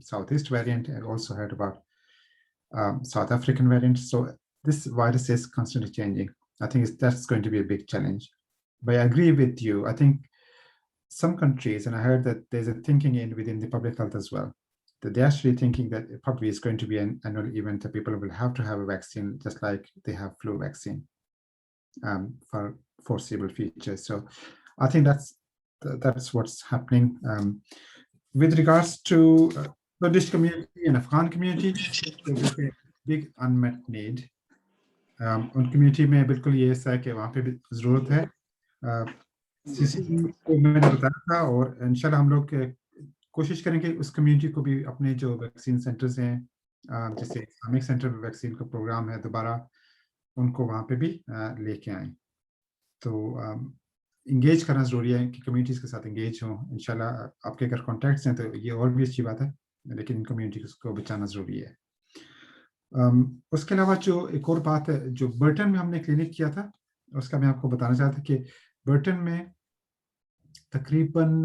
Southeast variant, and also heard about South African variant. So this virus is constantly changing. I think that's going to be a big challenge. But I agree with you. I think some countries, and I heard that there's a thinking within the public health as well, that they're actually thinking that it probably is going to be an annual event that people will have to have a vaccine, just like they have flu vaccine for foreseeable future. So I think that's what's happening. With regards to Kurdish community and Afghan community, there's a big unmet need. उन community में बिल्कुल ये ऐसा है कि वहाँ पे भी ज़रूरत है. को मैंने बताया था, और इंशाल्लाह हम लोग कोशिश करेंगे उस कम्युनिटी को भी अपने जो वैक्सीन सेंटर्स हैं, जैसे इस्लामिक सेंटर में वैक्सीन का प्रोग्राम है, दोबारा उनको वहाँ पे भी लेके आएं. तो इंगेज करना ज़रूरी है कि कम्युनिटीज़ के साथ इंगेज हों। इंशाल्लाह आपके अगर कॉन्टैक्ट्स हैं तो ये और भी अच्छी बात है, लेकिन इन कम्युनिटीज़ को बचाना ज़रूरी है। उसके अलावा जो एक और बात है, जो बर्टन में हमने क्लिनिक किया था, उसका मैं आपको बताना चाहता कि बर्टन में तकरीबन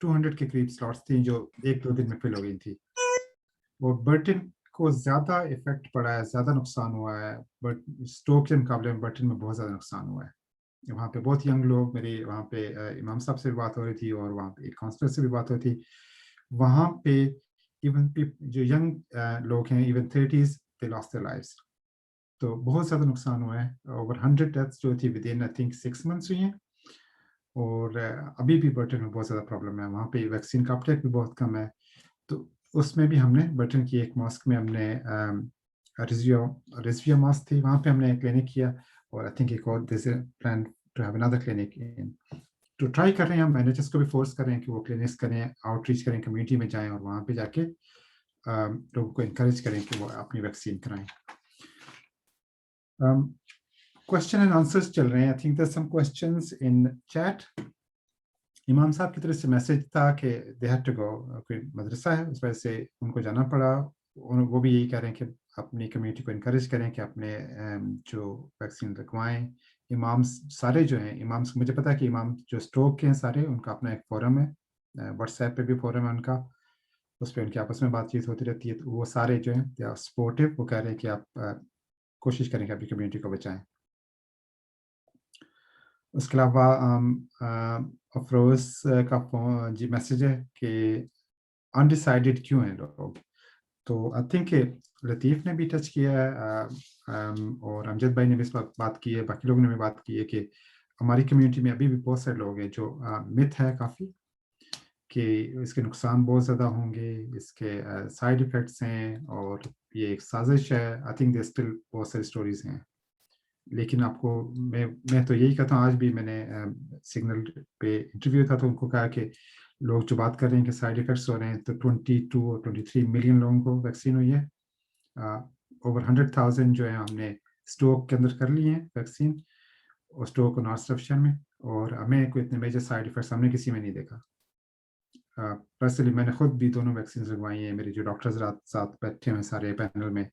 200 के करीब स्लॉट्स थी जो 1-2 दिन में फिल हो गई थी। और बर्टन को ज़्यादा इफ़ेक्ट पड़ा है, ज़्यादा नुकसान हुआ है, बट स्टोक के मुकाबले में बर्टन में बहुत ज़्यादा नुकसान हुआ है। वहाँ पे बहुत यंग लोग, मेरी वहाँ पे इमाम साहब से भी बात हो रही थी और वहाँ पे एक काउंसलर से भी बात हो रही थी। वहाँ पे इवन जो यंग लोग हैं, even 30s, they lost their lives. तो बहुत ज़्यादा नुकसान हुआ है। ओवर 100 डेथ्स जो थी विदिन आई थिंक 6 मंथ्स हुई हैं। और अभी भी बर्टन में बहुत ज़्यादा प्रॉब्लम है। वहाँ पे वैक्सीन का अपटेक भी बहुत कम है। तो उसमें भी हमने बर्टन की एक मॉस्क में हमने रिजविया मॉस्क थी, वहाँ पे हमने क्लिनिक किया। और आई थिंक एक और this plan to have another clinic in तो ट्राई कर रहे हैं हम। एनएचएस को भी फोर्स कर रहे हैं कि वो क्लिनिक्स करें, आउटरीच करें, कम्युनिटी में जाएं और वहाँ पे जाके लोगों को इनकरेज करें कि वो अपनी वैक्सीन कराएं। क्वेश्चन एंड आंसर्स चल रहे हैं। I think there some questions in chat. इमाम साहब की तरफ से मैसेज था कि दे हैड टू गो, कोई मदरसा है उस वजह से उनको जाना पड़ा। वो भी यही कह रहे हैं कि अपनी कम्युनिटी को इनकरेज करें कि अपने जो वैक्सीन लगवाएं। इमाम सारे जो हैं, इमाम मुझे पता है कि इमाम जो स्ट्रोक के हैं सारे, उनका अपना एक फोरम है, व्हाट्सएप पे भी फोरम है उनका, उस पर उनकी आपस में बातचीत होती रहती है। तो वो सारे जो हैं दे आर सपोर्टिव, वो कह रहे हैं कि आप कोशिश करें कि अपनी कम्युनिटी को बचाएं। उसके अलावा अफरोज का जी मैसेज है कि अनडिसाइडेड क्यों हैं लोग। तो आई थिंक लतीफ़ ने भी टच किया है और अमजद भाई ने भी इस पर बात की है, बाकी लोगों ने भी बात की है कि हमारी कम्युनिटी में अभी भी बहुत सारे लोग हैं जो मिथ है काफ़ी कि इसके नुकसान बहुत ज़्यादा होंगे, इसके साइड इफ़ेक्ट्स हैं और ये एक साजिश है। आई थिंक दे स्टिल बहुत सारी स्टोरीज हैं। लेकिन आपको मैं तो यही कहता हूँ, आज भी मैंने सिग्नल पे इंटरव्यू था तो उनको कहा कि लोग जो बात कर रहे हैं कि साइड इफ़ेक्ट्स हो रहे हैं, तो 22 और 23 मिलियन लोगों को वैक्सीन हुई है। ओवर 100,000 जो है हमने स्टोक के अंदर कर ली है वैक्सीन, और स्टोक और नॉर्थ स्टफशर में, और हमें कोई इतने मेजर साइड इफ़ेक्ट्स हमने किसी में नहीं देखा। पर्सनली मैंने खुद भी दोनों वैक्सीन लगवाई हैं। मेरे जो डॉक्टर्स साथ बैठे हुए सारे पैनल में,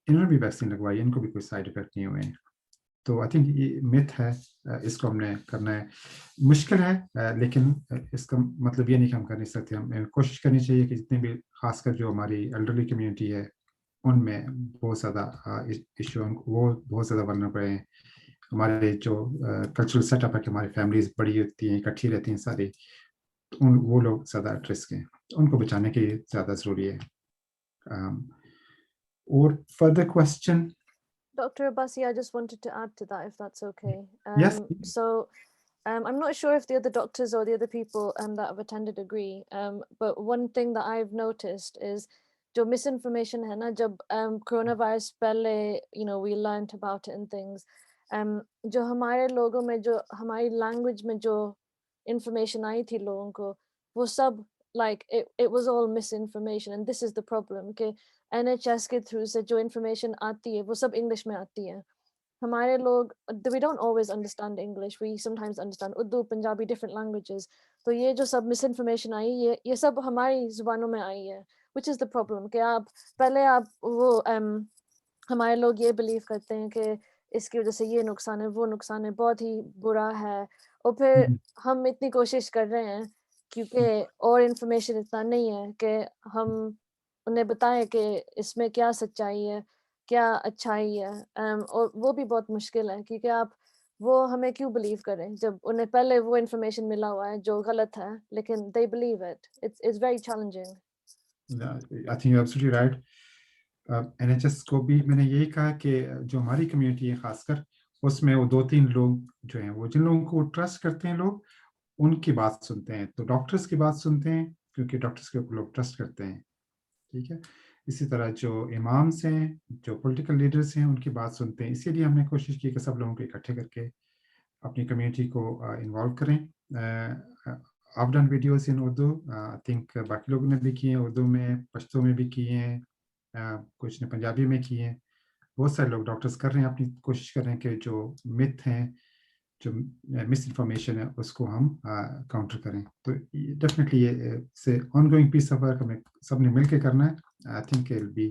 इन्होंने भी वैक्सीन लगवाई है, इनको भी कोई साइड इफ़ेक्ट नहीं हुए हैं। तो आई थिंक ये मिथ है, इसको हमने करना है। मुश्किल है लेकिन इसका मतलब ये नहीं कि हम कर नहीं सकते। हमें कोशिश करनी चाहिए कि जितने भी खासकर जो हमारी एल्डरली कम्युनिटी है उनमें बहुत ज़्यादा इशू, वो बहुत ज़्यादा वल्नरेबल हैं। हमारे जो कल्चरल सेटअप है कि हमारी फैमिलीज बड़ी होती हैं, इकट्ठी रहती हैं सारी, तो वो लोग ज़्यादा एट रिस्क हैं, उनको बचाने के लिए ज़्यादा ज़रूरी है। और further question Dr. Abbasi, I just wanted to add to that, if that's okay. Yes. So I'm not sure if the other doctors or the other people that have attended agree, but one thing that I've noticed is जो misinformation है ना, जब coronavirus पहले, we learned about it and things, जो हमारे लोगों में, जो हमारी language में जो information आई थी लोगों को, वो सब like it was all misinformation, and this is the problem कि NHS के through से जो information आती है वो सब English में आती है। हमारे लोग, we don't always understand English, we sometimes understand Urdu, Punjabi, different languages. तो ये जो सब misinformation आई, ये सब हमारी जुबानों में आई है, which is the problem कि पहले वो हमारे लोग ये believe करते हैं कि इसकी वजह से ये नुकसान है, वो नुकसान है, बहुत ही बुरा है, और फिर हम इतनी कोशिश कर रहे हैं क्योंकि और information इतना नहीं है कि हम उन्हें बताएं कि इसमें क्या सच्चाई है, क्या अच्छाई है, और वो भी बहुत मुश्किल है क्योंकि वो हमें क्यों बिलीव करें जब उन्हें पहले वो इन्फॉर्मेशन मिला हुआ है जो गलत है, लेकिन they believe it. It's very challenging. I think you're absolutely right. NHS को भी मैंने यही कहा कि जो हमारी कम्युनिटी है खासकर, उसमें वो 2-3 लोग जो हैं, वो जिन लोगों को ट्रस्ट करते हैं लोग, उनकी बात सुनते हैं। तो डॉक्टर्स की बात सुनते हैं क्योंकि डॉक्टर्स के ऊपर लोग ट्रस्ट करते हैं, ठीक है। इसी तरह जो इमाम्स हैं, जो पॉलिटिकल लीडर्स हैं, उनकी बात सुनते हैं। इसीलिए हमने कोशिश की कि सब लोगों को इकट्ठे करके अपनी कम्युनिटी को इन्वॉल्व करें। I've done videos in Urdu, I think बाकी लोगों ने भी किए हैं, उर्दू में, पश्तो में भी किए हैं, कुछ ने पंजाबी में किए हैं। बहुत सारे लोग डॉक्टर्स कर रहे हैं, अपनी कोशिश कर रहे हैं कि जो मिथ हैं जो मिस इन्फॉर्मेशन है उसको हम काउंटर करें. तो डेफिनेटली ये से ऑनगोइंग पीस ऑफ वर्क हमें सबने मिल के करना है. I think it will be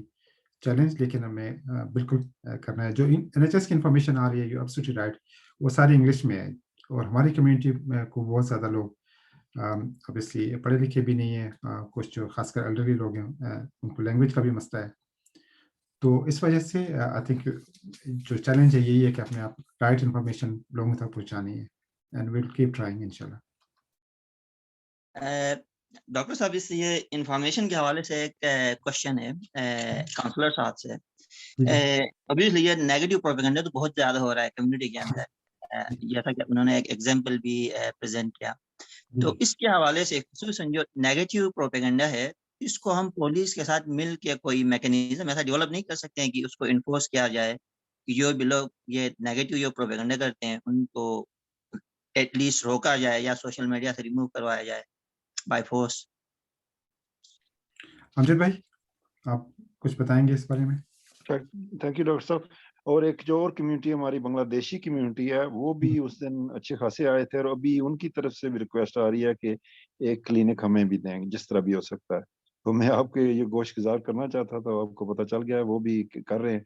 challenge, लेकिन हमें बिल्कुल करना है. जो NHS की इन्फॉर्मेशन आ रही है, यू एब्सोल्युटली राइट, वो सारी इंग्लिश में है. और हमारी कम्युनिटी को बहुत ज़्यादा लोग ऑब्वियसली पढ़े लिखे भी नहीं है, कुछ जो खासकर एल्डरली लोग हैं उनको लैंग्वेज का भी मसला है. तो इस वजह से आई थिंक जो चैलेंज है यही है कि अपने आप राइट इन्फॉर्मेशन लोगों तक पहुंचानी है. एंड विल कीप ट्राइंग इंशाल्लाह. डॉक्टर साहब, इस ये इंफॉर्मेशन के हवाले से एक क्वेश्चन है काउंसलर साहब से. ऑब्वियसली ये नेगेटिव प्रोपेगेंडा तो बहुत ज़्यादा हो रहा है कम्युनिटी के अंदर, जैसा कि उन्होंने एक एग्जांपल भी प्रेजेंट किया. तो इसके हवाले से खुसूसन जो नेगेटिव प्रोपेगेंडा है, इसको हम पुलिस के साथ मिल के कोई मैकेनिज्म ऐसा डेवलप नहीं कर सकते हैं कि उसको इन्फोर्स किया जाए कि जो भी लोग ये नेगेटिव जो प्रोपेगेंडा करते हैं उनको एटलीस्ट रोका जाए या सोशल मीडिया से रिमूव करवाया जाए बाय फोर्स. अमजद भाई, आप कुछ बताएंगे इस बारे में? थैंक यू डॉक्टर साहब. और एक जो और कम्युनिटी हमारी बांग्लादेशी कम्युनिटी है, वो भी उस दिन अच्छे खासे आए थे, और अभी उनकी तरफ से भी रिक्वेस्ट आ रही है कि एक क्लिनिक हमें भी देंगे जिस तरह भी हो सकता है. तो मैं आपके ये गोशगुजार करना चाहता था, आपको पता चल गया है, वो भी कर रहे हैं.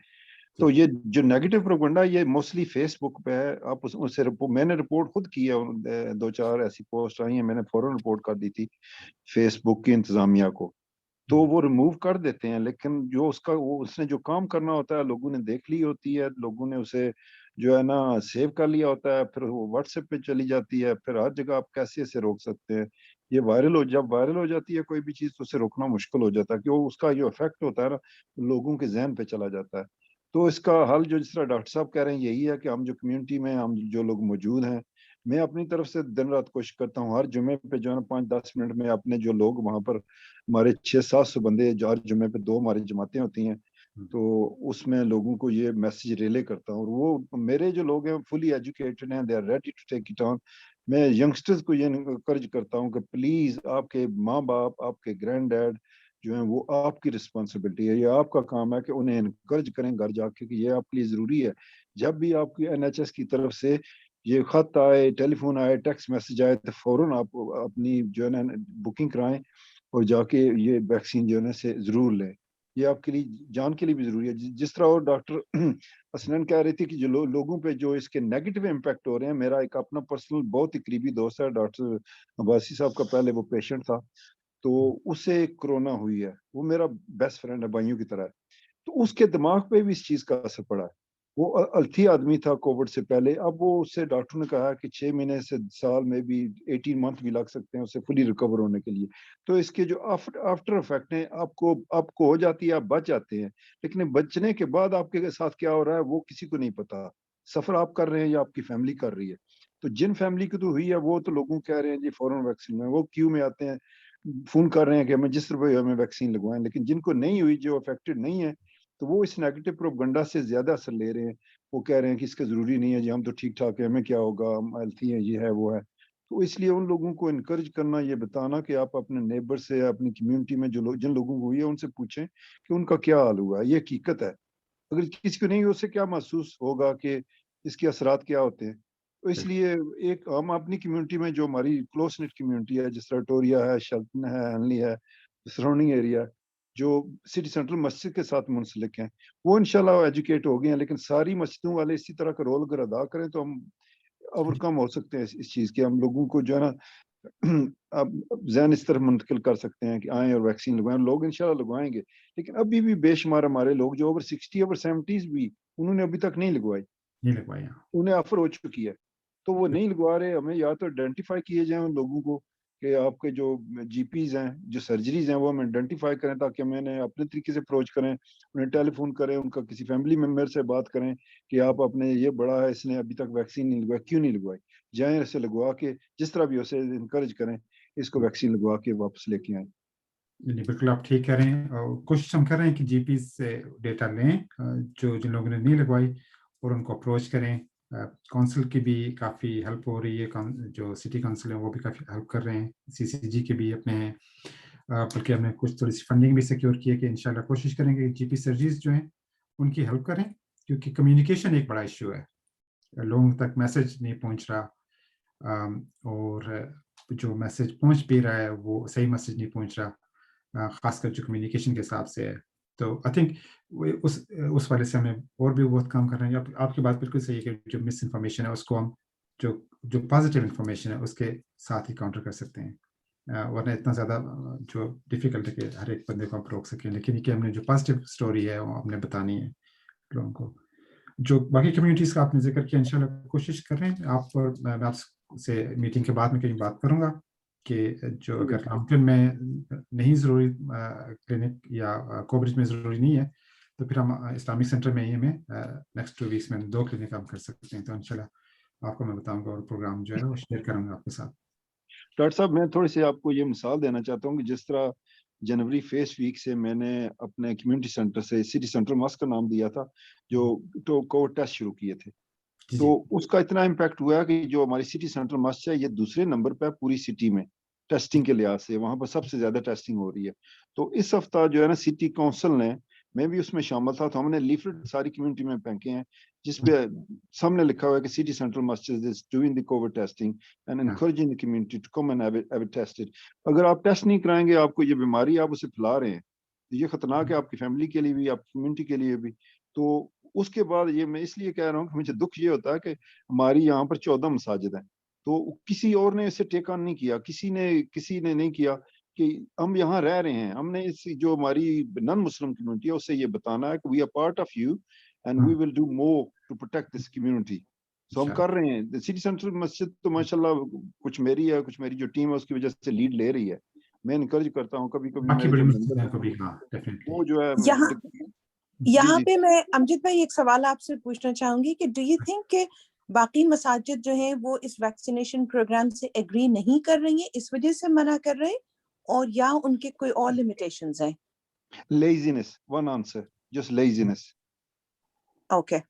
तो ये जो नेगेटिव प्रोपेगेंडा ये मोस्टली फेसबुक पे है. आप उससे मैंने रिपोर्ट खुद की है, 2-4 ऐसी पोस्ट आई हैं, मैंने फौरन रिपोर्ट कर दी थी फेसबुक की इंतजामिया को. तो वो रिमूव कर देते हैं, लेकिन जो उसका उसने जो काम करना होता है लोगों ने देख ली होती है, लोगों ने उसे जो है ना सेव कर लिया होता है, फिर वो व्हाट्सएप पे चली जाती है, फिर हर जगह आप कैसे इसे रोक सकते हैं. ये जब वायरल हो जाती है कोई भी चीज, तो उसे रोकना मुश्किल हो जाता है, कि वो उसका जो इफेक्ट होता है ना लोगों के जहन पे चला जाता है. तो इसका हल जो जिस तरह डॉक्टर साहब कह रहे हैं यही है कि हम जो कम्युनिटी में हम जो लोग मौजूद हैं, मैं अपनी तरफ से दिन रात कोशिश करता हूँ हर जुमे पे जो है ना 5-10 मिनट में अपने जो लोग वहां पर हमारे 600-700 बंदे जो हर जुमे पे 2 हमारी जमातें होती हैं, तो उसमें लोगों को ये मैसेज रिले करता हूँ. और वो मेरे जो लोग हैं फुली एजुकेटेड हैं, they are ready to take it on. मैं यंगस्टर्स को ये encourage करता हूँ कि प्लीज आपके माँ बाप, आपके ग्रैंड डैड जो है वो आपकी रिस्पॉन्सिबिलिटी है, ये आपका काम है कि उन्हें इनकरेज करें घर जाके कि ये आपके लिए जरूरी है. जब भी आपकी NHS की तरफ से ये खत आए, टेलीफोन आए, टेक्स्ट मैसेज आए, तो फौरन आप अपनी जो है ना बुकिंग कराएं और जाके ये वैक्सीन जो है से जरूर लें. ये आपके लिए जान के लिए भी जरूरी है. जिस तरह और डॉक्टर हसनैन कह रही थी कि जो लोगों पे जो इसके नेगेटिव इम्पैक्ट हो रहे हैं, मेरा एक अपना पर्सनल बहुत ही करीबी दोस्त है डॉक्टर अब्बासी साहब का, पहले वो पेशेंट था, तो उससे कोरोना हुई है. वो मेरा बेस्ट फ्रेंड है, भाइयों की तरह है. तो उसके दिमाग पे भी इस चीज का असर पड़ा है. वो अल्थी आदमी था कोविड से पहले. अब वो उससे डॉक्टर ने कहा कि 6 महीने से साल में भी 18 मंथ भी लग सकते हैं उससे फुली रिकवर होने के लिए. तो इसके जो आफ्टर इफेक्ट हैं आपको हो जाती है, आप बच जाते हैं, लेकिन बचने के बाद आपके साथ क्या हो रहा है वो किसी को नहीं पता. सफर आप कर रहे हैं या आपकी फैमिली कर रही है. तो जिन फैमिली की तो हुई है वो तो लोगों कह रहे हैं जी फौरन वैक्सीन में, वो क्यू में आते हैं, फोन कर रहे हैं कि हमें जिस रुपये हमें वैक्सीन लगवाएं. लेकिन जिनको नहीं हुई, जो अफेक्टेड नहीं है, तो वो इस नेगेटिव प्रोपेगेंडा से ज्यादा असर ले रहे हैं. वो कह रहे हैं कि इसका जरूरी नहीं है जी, हम तो ठीक ठाक है, हमें क्या होगा, हम हेल्थी हैं, ये है वो है. तो इसलिए उन लोगों को इनकरेज करना, ये बताना कि आप अपने नेबर से, अपनी कम्युनिटी में जो लोग जिन लोगों को हुई है उनसे पूछें कि उनका क्या हाल हुआ है. ये हकीकत है. अगर किसी को नहीं, उससे क्या महसूस होगा कि इसके असरात क्या होते हैं. तो इसलिए एक हम अपनी कम्युनिटी में जो हमारी क्लोज नेट कम्युनिटी है, जिस तरह टोरिया है, शल्टन है, हनली है, सराउंडिंग एरिया जो सिटी सेंट्रल मस्जिद के साथ मुंसलिक हैं, वो इंशाल्लाह एजुकेट हो गए हैं. लेकिन सारी मस्जिदों वाले इसी तरह का रोल अगर अदा करें तो हम ओवरकम हो सकते हैं इस चीज़ के. हम लोगों को जो है ना अब जहन इस तरफ मुंतकिल कर सकते हैं कि आएँ और वैक्सीन लगवाएं. लोग इंशाल्लाह लगवाएंगे, लेकिन अभी भी बेशुमार हमारे लोग जो ओवर 60 ओवर 70s भी उन्होंने अभी तक नहीं लगवाई. नहीं लगवाया. उन्हें ऑफर हो चुकी है, तो वो नहीं लगवा रहे. हमें या तो आइडेंटिफाई किए जाए उन लोगों को कि आपके जो GPs हैं, जो सर्जरीज हैं, वो हम आइडेंटिफाई करें ताकि हम इन्हें अपने तरीके से अप्रोच करें, उन्हें टेलीफोन करें, उनका किसी फैमिली मेम्बर से बात करें कि आप अपने ये बड़ा है, इसने अभी तक वैक्सीन नहीं लगवाई, क्यों नहीं लगवाई, जाएं इसे लगवा के, जिस तरह भी उसे इनकरेज करें, इसको वैक्सीन लगवा के वापस लेके आए. नहीं, बिल्कुल आप ठीक कह रहे हैं. और कोशिश हम कर रहे हैं कि GP से डेटा लें जो जिन लोगों ने नहीं लगवाई, और उनको अप्रोच करें. काउंसिल की भी काफ़ी हेल्प हो रही है, जो सिटी काउंसिल है वो भी काफ़ी हेल्प कर रहे हैं. CCG के भी अपने हैं, बल्कि हमने कुछ थोड़ी सी फंडिंग भी सिक्योर की है कि इंशाल्लाह कोशिश करेंगे कि GP सर्जरीज जो हैं उनकी हेल्प करें, क्योंकि कम्युनिकेशन एक बड़ा इशू है. लोगों तक मैसेज नहीं पहुंच रहा, और जो मैसेज पहुंच भी रहा है वो सही मैसेज नहीं पहुंच रहा, खासकर जो कम्युनिकेशन के हिसाब से है। तो आई थिंक उस वाले से हमें और भी बहुत काम करना है। आपकी बात बिल्कुल सही है कि जो मिस इन्फॉर्मेशन है उसको हम जो पॉजिटिव इन्फॉर्मेशन है उसके साथ ही काउंटर कर सकते हैं, वरना इतना ज़्यादा जो डिफिकल्ट है कि हर एक बंदे को आप रोक सकें। लेकिन ये कि हमने जो पॉजिटिव स्टोरी है वो हमने बतानी है लोगों को। जो बाकी कम्युनिटीज़ का आपने जिक्र किया, इंशाल्लाह कोशिश कर रहे हैं आप, और मैं आपसे मीटिंग के बाद में कहीं बात करूंगा कि जो अगर लॉन्ग में नहीं ज़रूरी क्लिनिक या कोवरेज में ज़रूरी नहीं है तो फिर हम इस्लामिक सेंटर में ही हमें नेक्स्ट 2 वीक्स में 2 क्लिनिक हम कर सकते हैं। तो इंशाल्लाह आपको मैं बताऊंगा और प्रोग्राम जो है वो शेयर करूंगा आपके साथ। डॉक्टर साहब, मैं थोड़ी सी आपको ये मिसाल देना चाहता हूँ कि जिस तरह जनवरी फेस वीक से मैंने अपने कम्युनिटी सेंटर से सिटी सेंट्रल मॉस्क का नाम दिया था, जो तो कोविड टेस्ट शुरू किए थे, तो उसका इतना इम्पैक्ट हुआ कि जो हमारी सिटी सेंट्रल मॉस्क है ये दूसरे नंबर पे पूरी सिटी में टेस्टिंग के लिहाज से, वहां पर सबसे ज्यादा टेस्टिंग हो रही है। तो इस हफ्ता जो है ना सिटी काउंसिल ने, मैं भी उसमें शामिल था, तो हमने लीफलेट सारी कम्युनिटी में फेंके हैं जिसपे सामने लिखा हुआ है कि सिटी सेंट्रल मस्जिद is doing the covid testing and encouraging the community to come and have it tested. अगर आप टेस्ट नहीं कराएंगे, आपको ये बीमारी आप उसे फैला रहे हैं, तो ये खतरनाक है आपकी फैमिली के लिए भी, आपकी कम्युनिटी के लिए भी। तो उसके बाद ये मैं इसलिए कह रहा हूँ कि मुझे दुख ये होता है कि हमारी यहाँ पर 14 मसाजिद हैं, तो किसी और ने इसे टेक ऑन नहीं किया, किसी ने नहीं किया कि हम यहाँ रह रहे हैं। हमने इस जो हमारी नॉन मुस्लिम कम्युनिटी है उससे ये बताना है कि we are part of you and we will do more to protect this community. So हम कर रहे हैं। सिटी सेंट्रल मस्जिद तो माशाल्लाह कुछ मेरी है, कुछ मेरी जो टीम है उसकी वजह से लीड ले रही है। मैं इनकरेज करता हूँ, कभी कभी मेरे जो मेंबर वो जो है यहाँ पे मैं अमजद भाई एक सवाल आपसे पूछना चाहूंगी कि डू यू थिंक कि बाकी मसाजिद जो हैं वो इस वैक्सीनेशन प्रोग्राम से एग्री नहीं कर रही हैं, इस वजह से मना कर रहे हैं, और या उनके कोई और लिमिटेशंस हैं? Laziness, one answer, just laziness. Okay,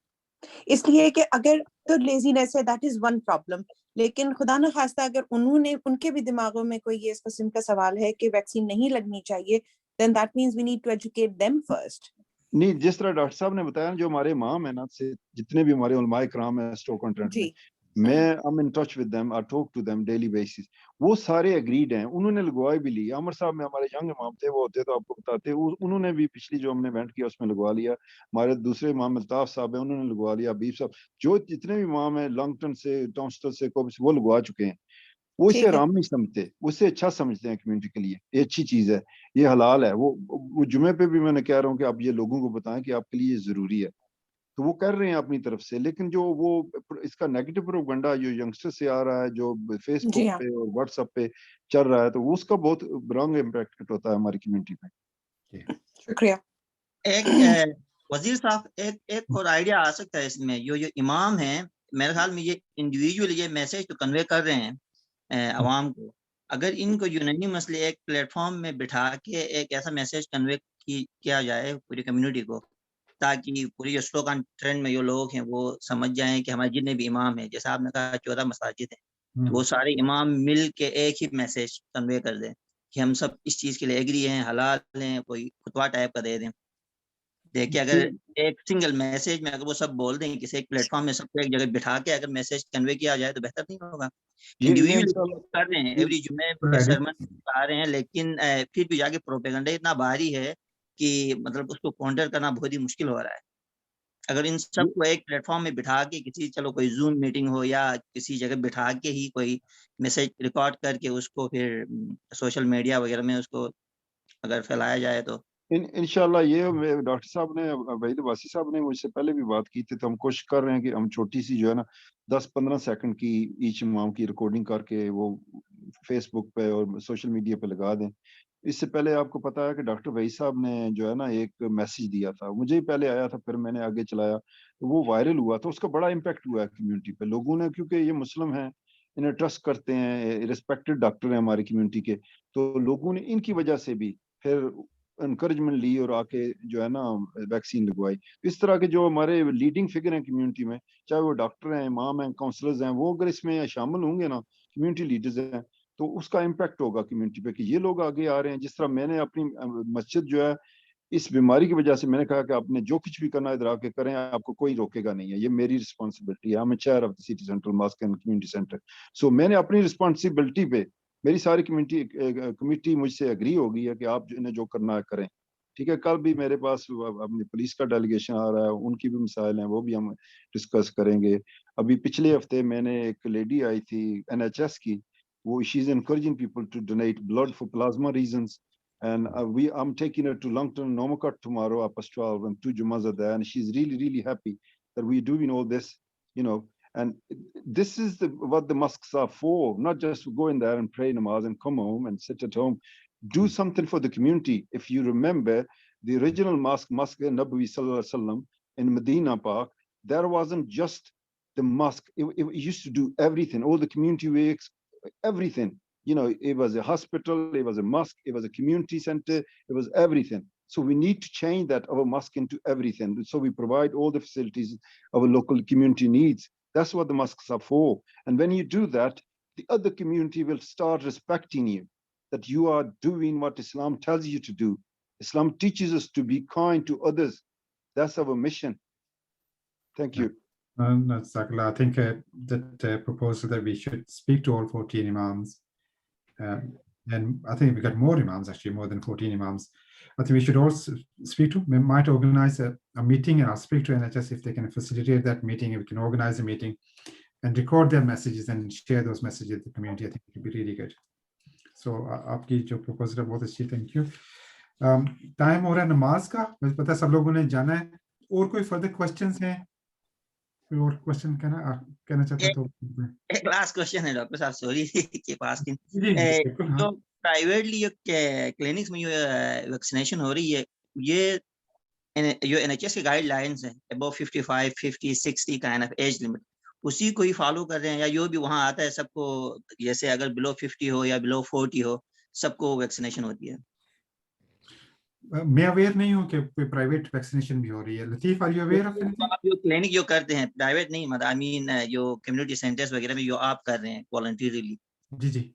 इसलिए कि अगर तो लेजीनेस है, दैट इज वन प्रॉब्लम, लेकिन खुदा न खास्ता अगर उनके भी दिमागों में कोई ये इस किस्म का सवाल है कि वैक्सीन नहीं लगनी चाहिए, then that means we need to educate them first. नहीं, जिस तरह डॉक्टर साहब ने बताया, जो हमारे इमाम है ना, से जितने भी हमारे उलमाए कराम है स्टोक कंटेंट में, मैं I am in touch with them, I talk to them daily basis, वो सारे एग्रीड हैं, उन्होंने लगवाई भी ली। अमर साहब में हमारे यंग इमाम थे, वो होते तो आपको बताते, उन्होंने भी पिछली जो हमने इवेंट किया उसमें लगवा लिया। हमारे दूसरे इमाम अल्ताफ साहब हैं, उन्होंने लगवा लिया। हबीब साहब, जो जितने भी इमाम हैं लॉन्गटन से, टाउनस्टल से, वो लगवा चुके हैं। वो इसे आराम नहीं समझते, उससे अच्छा समझते हैं कम्युनिटी के लिए ये अच्छी चीज है, ये हलाल है। वो जुमे पे भी मैंने कह रहा हूँ कि आप ये लोगों को बताएं कि आपके लिए जरूरी है, तो वो कर रहे हैं अपनी तरफ से। लेकिन जो वो इसका नेगेटिव प्रोपेगेंडा जो यंगस्टर से आ रहा है, जो फेसबुक पे और व्हाट्सएप पे चल रहा है, तो वो उसका बहुत रॉन्ग इम्पैक्ट होता है हमारी कम्युनिटी पे। शुक्रिया। एक वजीर साहब, एक और आइडिया आ सकता है इसमें। जो इमाम हैं, मेरे ख्याल में ये इंडिविजुअल ये मैसेज तो कन्वे कर रहे हैं अवाम को, अगर इनको यूनानिमसली एक प्लेटफॉर्म में बिठा के एक ऐसा मैसेज कन्वे किया जाए पूरी कम्युनिटी को, ताकि पूरी जो स्लोक ऑन ट्रेंड में जो लोग हैं वो समझ जाएं कि हमारे जितने भी इमाम हैं, जैसा आपने कहा 14 मसाजिद हैं, तो वो सारे इमाम मिल के एक ही मैसेज कन्वे कर दें कि हम सब इस चीज़ के लिए एग्री हैं, हलाल हैं, कोई खुतवा टाइप का दे दें। देखिए, अगर एक सिंगल मैसेज में अगर वो सब बोल दें, किसी एक प्लेटफॉर्म में सबको एक जगह बिठा के अगर मैसेज कन्वे किया जाए तो बेहतर नहीं होगा? इंडिविजुअली कर रहे हैं, एवरी जुमे पे सरमन आ रहे हैं, लेकिन फिर भी जाके प्रोपेगेंडा इतना भारी है कि मतलब उसको काउंटर करना बहुत ही मुश्किल हो रहा है। अगर इन सबको एक प्लेटफॉर्म में बिठा के किसी, चलो कोई जूम मीटिंग हो या किसी जगह बिठा के ही कोई मैसेज रिकॉर्ड करके उसको फिर सोशल मीडिया वगैरह में उसको अगर फैलाया जाए तो इंशाल्लाह। ये डॉक्टर साहब ने, वहीद वासी साहब ने मुझसे पहले भी बात की थी, तो हम कोशिश कर रहे हैं कि हम छोटी सी जो है ना 10-15 सेकंड की ईच इमाम की रिकॉर्डिंग करके वो फेसबुक पे और सोशल मीडिया पे लगा दें। इससे पहले आपको पता है कि डॉक्टर वहीद साहब ने जो है ना एक मैसेज दिया था, मुझे ही पहले आया था, फिर मैंने आगे चलाया, तो वो वायरल हुआ, तो उसका बड़ा इम्पैक्ट हुआ है कम्युनिटी पे। लोगों ने, क्योंकि ये मुस्लिम हैं, इन्हें ट्रस्ट करते हैं, रिस्पेक्टेड डॉक्टर हैं हमारी कम्युनिटी के, तो लोगों ने इनकी वजह से भी फिर इनकरेजमेंट ली और आके जो है ना वैक्सीन लगवाई। इस तरह के जो हमारे लीडिंग फिगर हैं कम्युनिटी में, चाहे वो डॉक्टर हैं, इमाम हैं, काउंसलर्स हैं, वो अगर इसमें शामिल होंगे ना, कम्युनिटी लीडर्स हैं, तो उसका इम्पैक्ट होगा कम्युनिटी पे कि ये लोग आगे आ रहे हैं। जिस तरह मैंने अपनी मस्जिद जो है इस बीमारी की वजह से मैंने कहा कि आपने जो कुछ भी करना है इधर आके करें, आपको कोई रोकेगा नहीं है, ये मेरी रिस्पॉन्सिबिलिटी है, I am chair of the city central mosque and community centre. So मैंने अपनी रिस्पॉन्सिबिलिटी पे, मेरी सारी कमेटी मुझसे एग्री हो गई है कि आप इन्हें जो करना है करें, ठीक है। कल भी मेरे पास अपनी पुलिस का डेलीगेशन आ रहा है, उनकी भी मिसाइल हैं, वो भी हम डिस्कस करेंगे। अभी पिछले हफ्ते मैंने एक लेडी आई थी NHS की, वो she is encouraging people to donate blood for plasma reasons, and I'm taking her to Longton Nomacut tomorrow, past 12, and 2 Jumas are there, and she's really happy that we're doing all this, you know. And this is what the mosques are for, not just to go in there and pray namaz and come home and sit at home. Do something for the community. If you remember the original mosque Nabawi Sallallahu Alaihi Wasallam in Medina Park, there wasn't just the mosque. It used to do everything, all the community works, everything. You know, it was a hospital, it was a mosque, it was a community center, it was everything. So we need to change that, our mosque, into everything. So we provide all the facilities our local community needs. That's what the mosques are for. And when you do that, the other community will start respecting you, that you are doing what Islam tells you to do. Islam teaches us to be kind to others. That's our mission. Thank you. That's I think that proposal that we should speak to all 14 imams. And I think we got more imams, actually, more than 14 imams. I think we should also speak to, we might organize a meeting, and I'll speak to NHS if they can facilitate that meeting. We can organize a meeting and record their messages and share those messages with the community. I think it would be really good. So, आपकी जो proposal है बहुत अच्छी, thank you. Time हो रहा है नमाज का, मुझे पता है सब लोगों ने जाना है. और कोई further questions हैं? कोई और question कहना चाहते हैं तो? एक लास्ट क्वेश्चन है डॉक्टर साहब, सॉरी के पास की बिल्कुल, जो प्राइवेटली क्लिनिक्स में जो वैक्सीनेशन हो रही है, ये जो NHS की गाइडलाइंस है above 55, 50, 60 kind of age limit, उसी को ही फॉलो कर रहे हैं, या जो भी वहां आता है सबको, जैसे अगर बिलो 50 हो या बिलो 40 हो, सबको वैक्सीनेशन होती है? मैं अवेयर नहीं हूँ कि कोई प्राइवेट वैक्सीनेशन भी हो रही है. Latif, are you aware of anything? जो क्लिनिक जो करते हैं प्राइवेट नहीं, मतलब आई मीन जो कम्युनिटी सेंटर्स वगैरह में जो आप कर रहे हैं वॉलंटियरली, जी,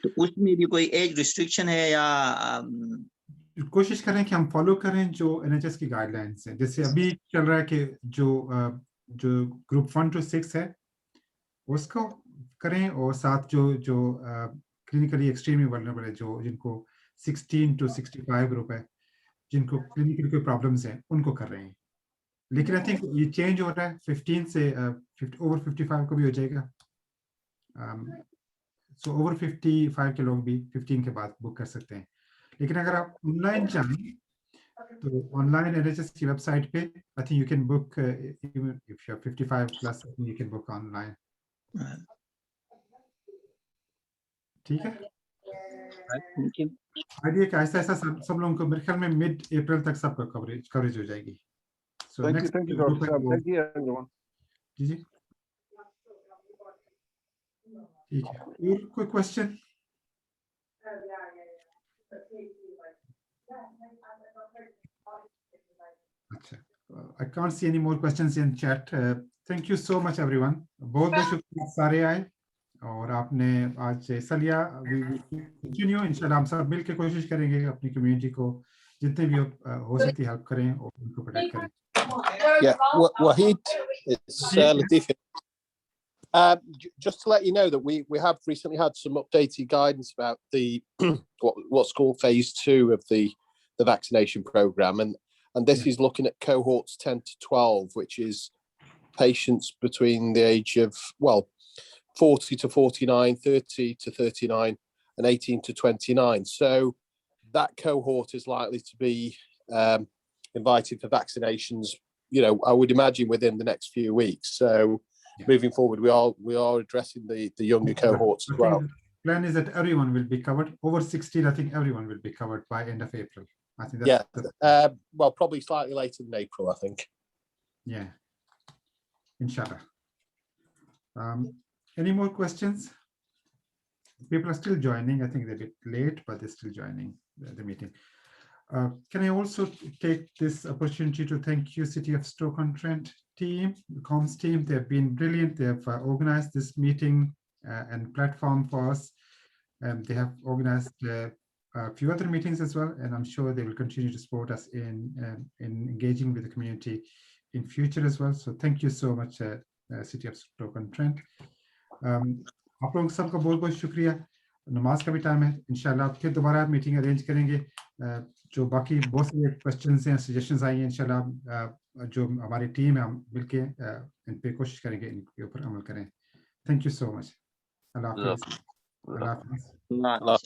तो उसमें भी कोई एज रिस्ट्रिक्शन है या कोशिश करें कि हम फॉलो करें जो NHS की गाइडलाइंस है. जैसे अभी चल रहा है कि जो ग्रुप 1 to 6 है उसको करें, और साथ जो क्लिनिकली एक्सट्रीमली वल्नरेबल है, जो जिनको 16 to 65 ग्रुप है, जिनको क्लिनिकल कोई प्रॉब्लम्स हैं, उनको कर रहे हैं. लेकिन आई थिंक ये चेंज हो रहा है, 15 से ओवर 55 को भी हो जाएगा. सो ओवर 55 के लोग भी 15 के बाद बुक कर सकते हैं. लेकिन अगर आप ऑनलाइन चाहें तो ऑनलाइन NHS की वेबसाइट पे I think you can book, even if you are 55 plus, you can book online. ठीक है, आइडिया कि ऐसा सब लोगों को, मेरे ख्याल में मिड अप्रैल तक सबका कवरेज हो जाएगी. सो Thank you, Dr. Saab. Thank you, everyone. जी, ठीक है. और कोई question? I can't see any more questions in chat. Thank you so much everyone. बहुत शुक्रिया सारे आए और आपने आज हिस्सा लिया. We will continue, इंशाल्लाह हम सब मिलकर कोशिश करेंगे अपनी कम्युनिटी को जितने भी हो सकती हेल्प करें और उनको प्रोटेक्ट करें. Yeah, Wahid, it's Latif. Just to let you know that we have recently had some updated guidance about the what's called phase 2 of the vaccination program, and this is looking at cohorts 10 to 12, which is patients between the age of 40 to 49, 30 to 39, and 18 to 29. So that cohort is likely to be invited for vaccinations, I would imagine within the next few weeks. So moving forward, we are addressing the younger cohorts as well. Plan is that everyone will be covered. Over 16, I think everyone will be covered by end of April. I think that's probably slightly later than April, I think. Yeah, inshallah. Any more questions? People are still joining. I think they're a bit late, but they're still joining the meeting. Can I also take this opportunity to thank you, City of Stoke-on-Trent team, the comms team. They've been brilliant. They have organized this meeting and platform for us. They have organized a few other meetings as well, and I'm sure they will continue to support us in engaging with the community in future as well. So thank you so much, City of Stoke-on-Trent. आप लोगों सबका बहुत बहुत शुक्रिया. नमाज का भी time है, इंशाल्लाह फिर दोबारा मीटिंग अरेंज करेंगे. जो बाकी बहुत सारे क्वेश्चंस हैं, सजेशंस आई हैं, इंशाल्लाह जो हमारी टीम है हम मिलके इन पे कोशिश करेंगे इनके ऊपर अमल करें. Thank you so much. अल्लाह हाफिज़. Allah.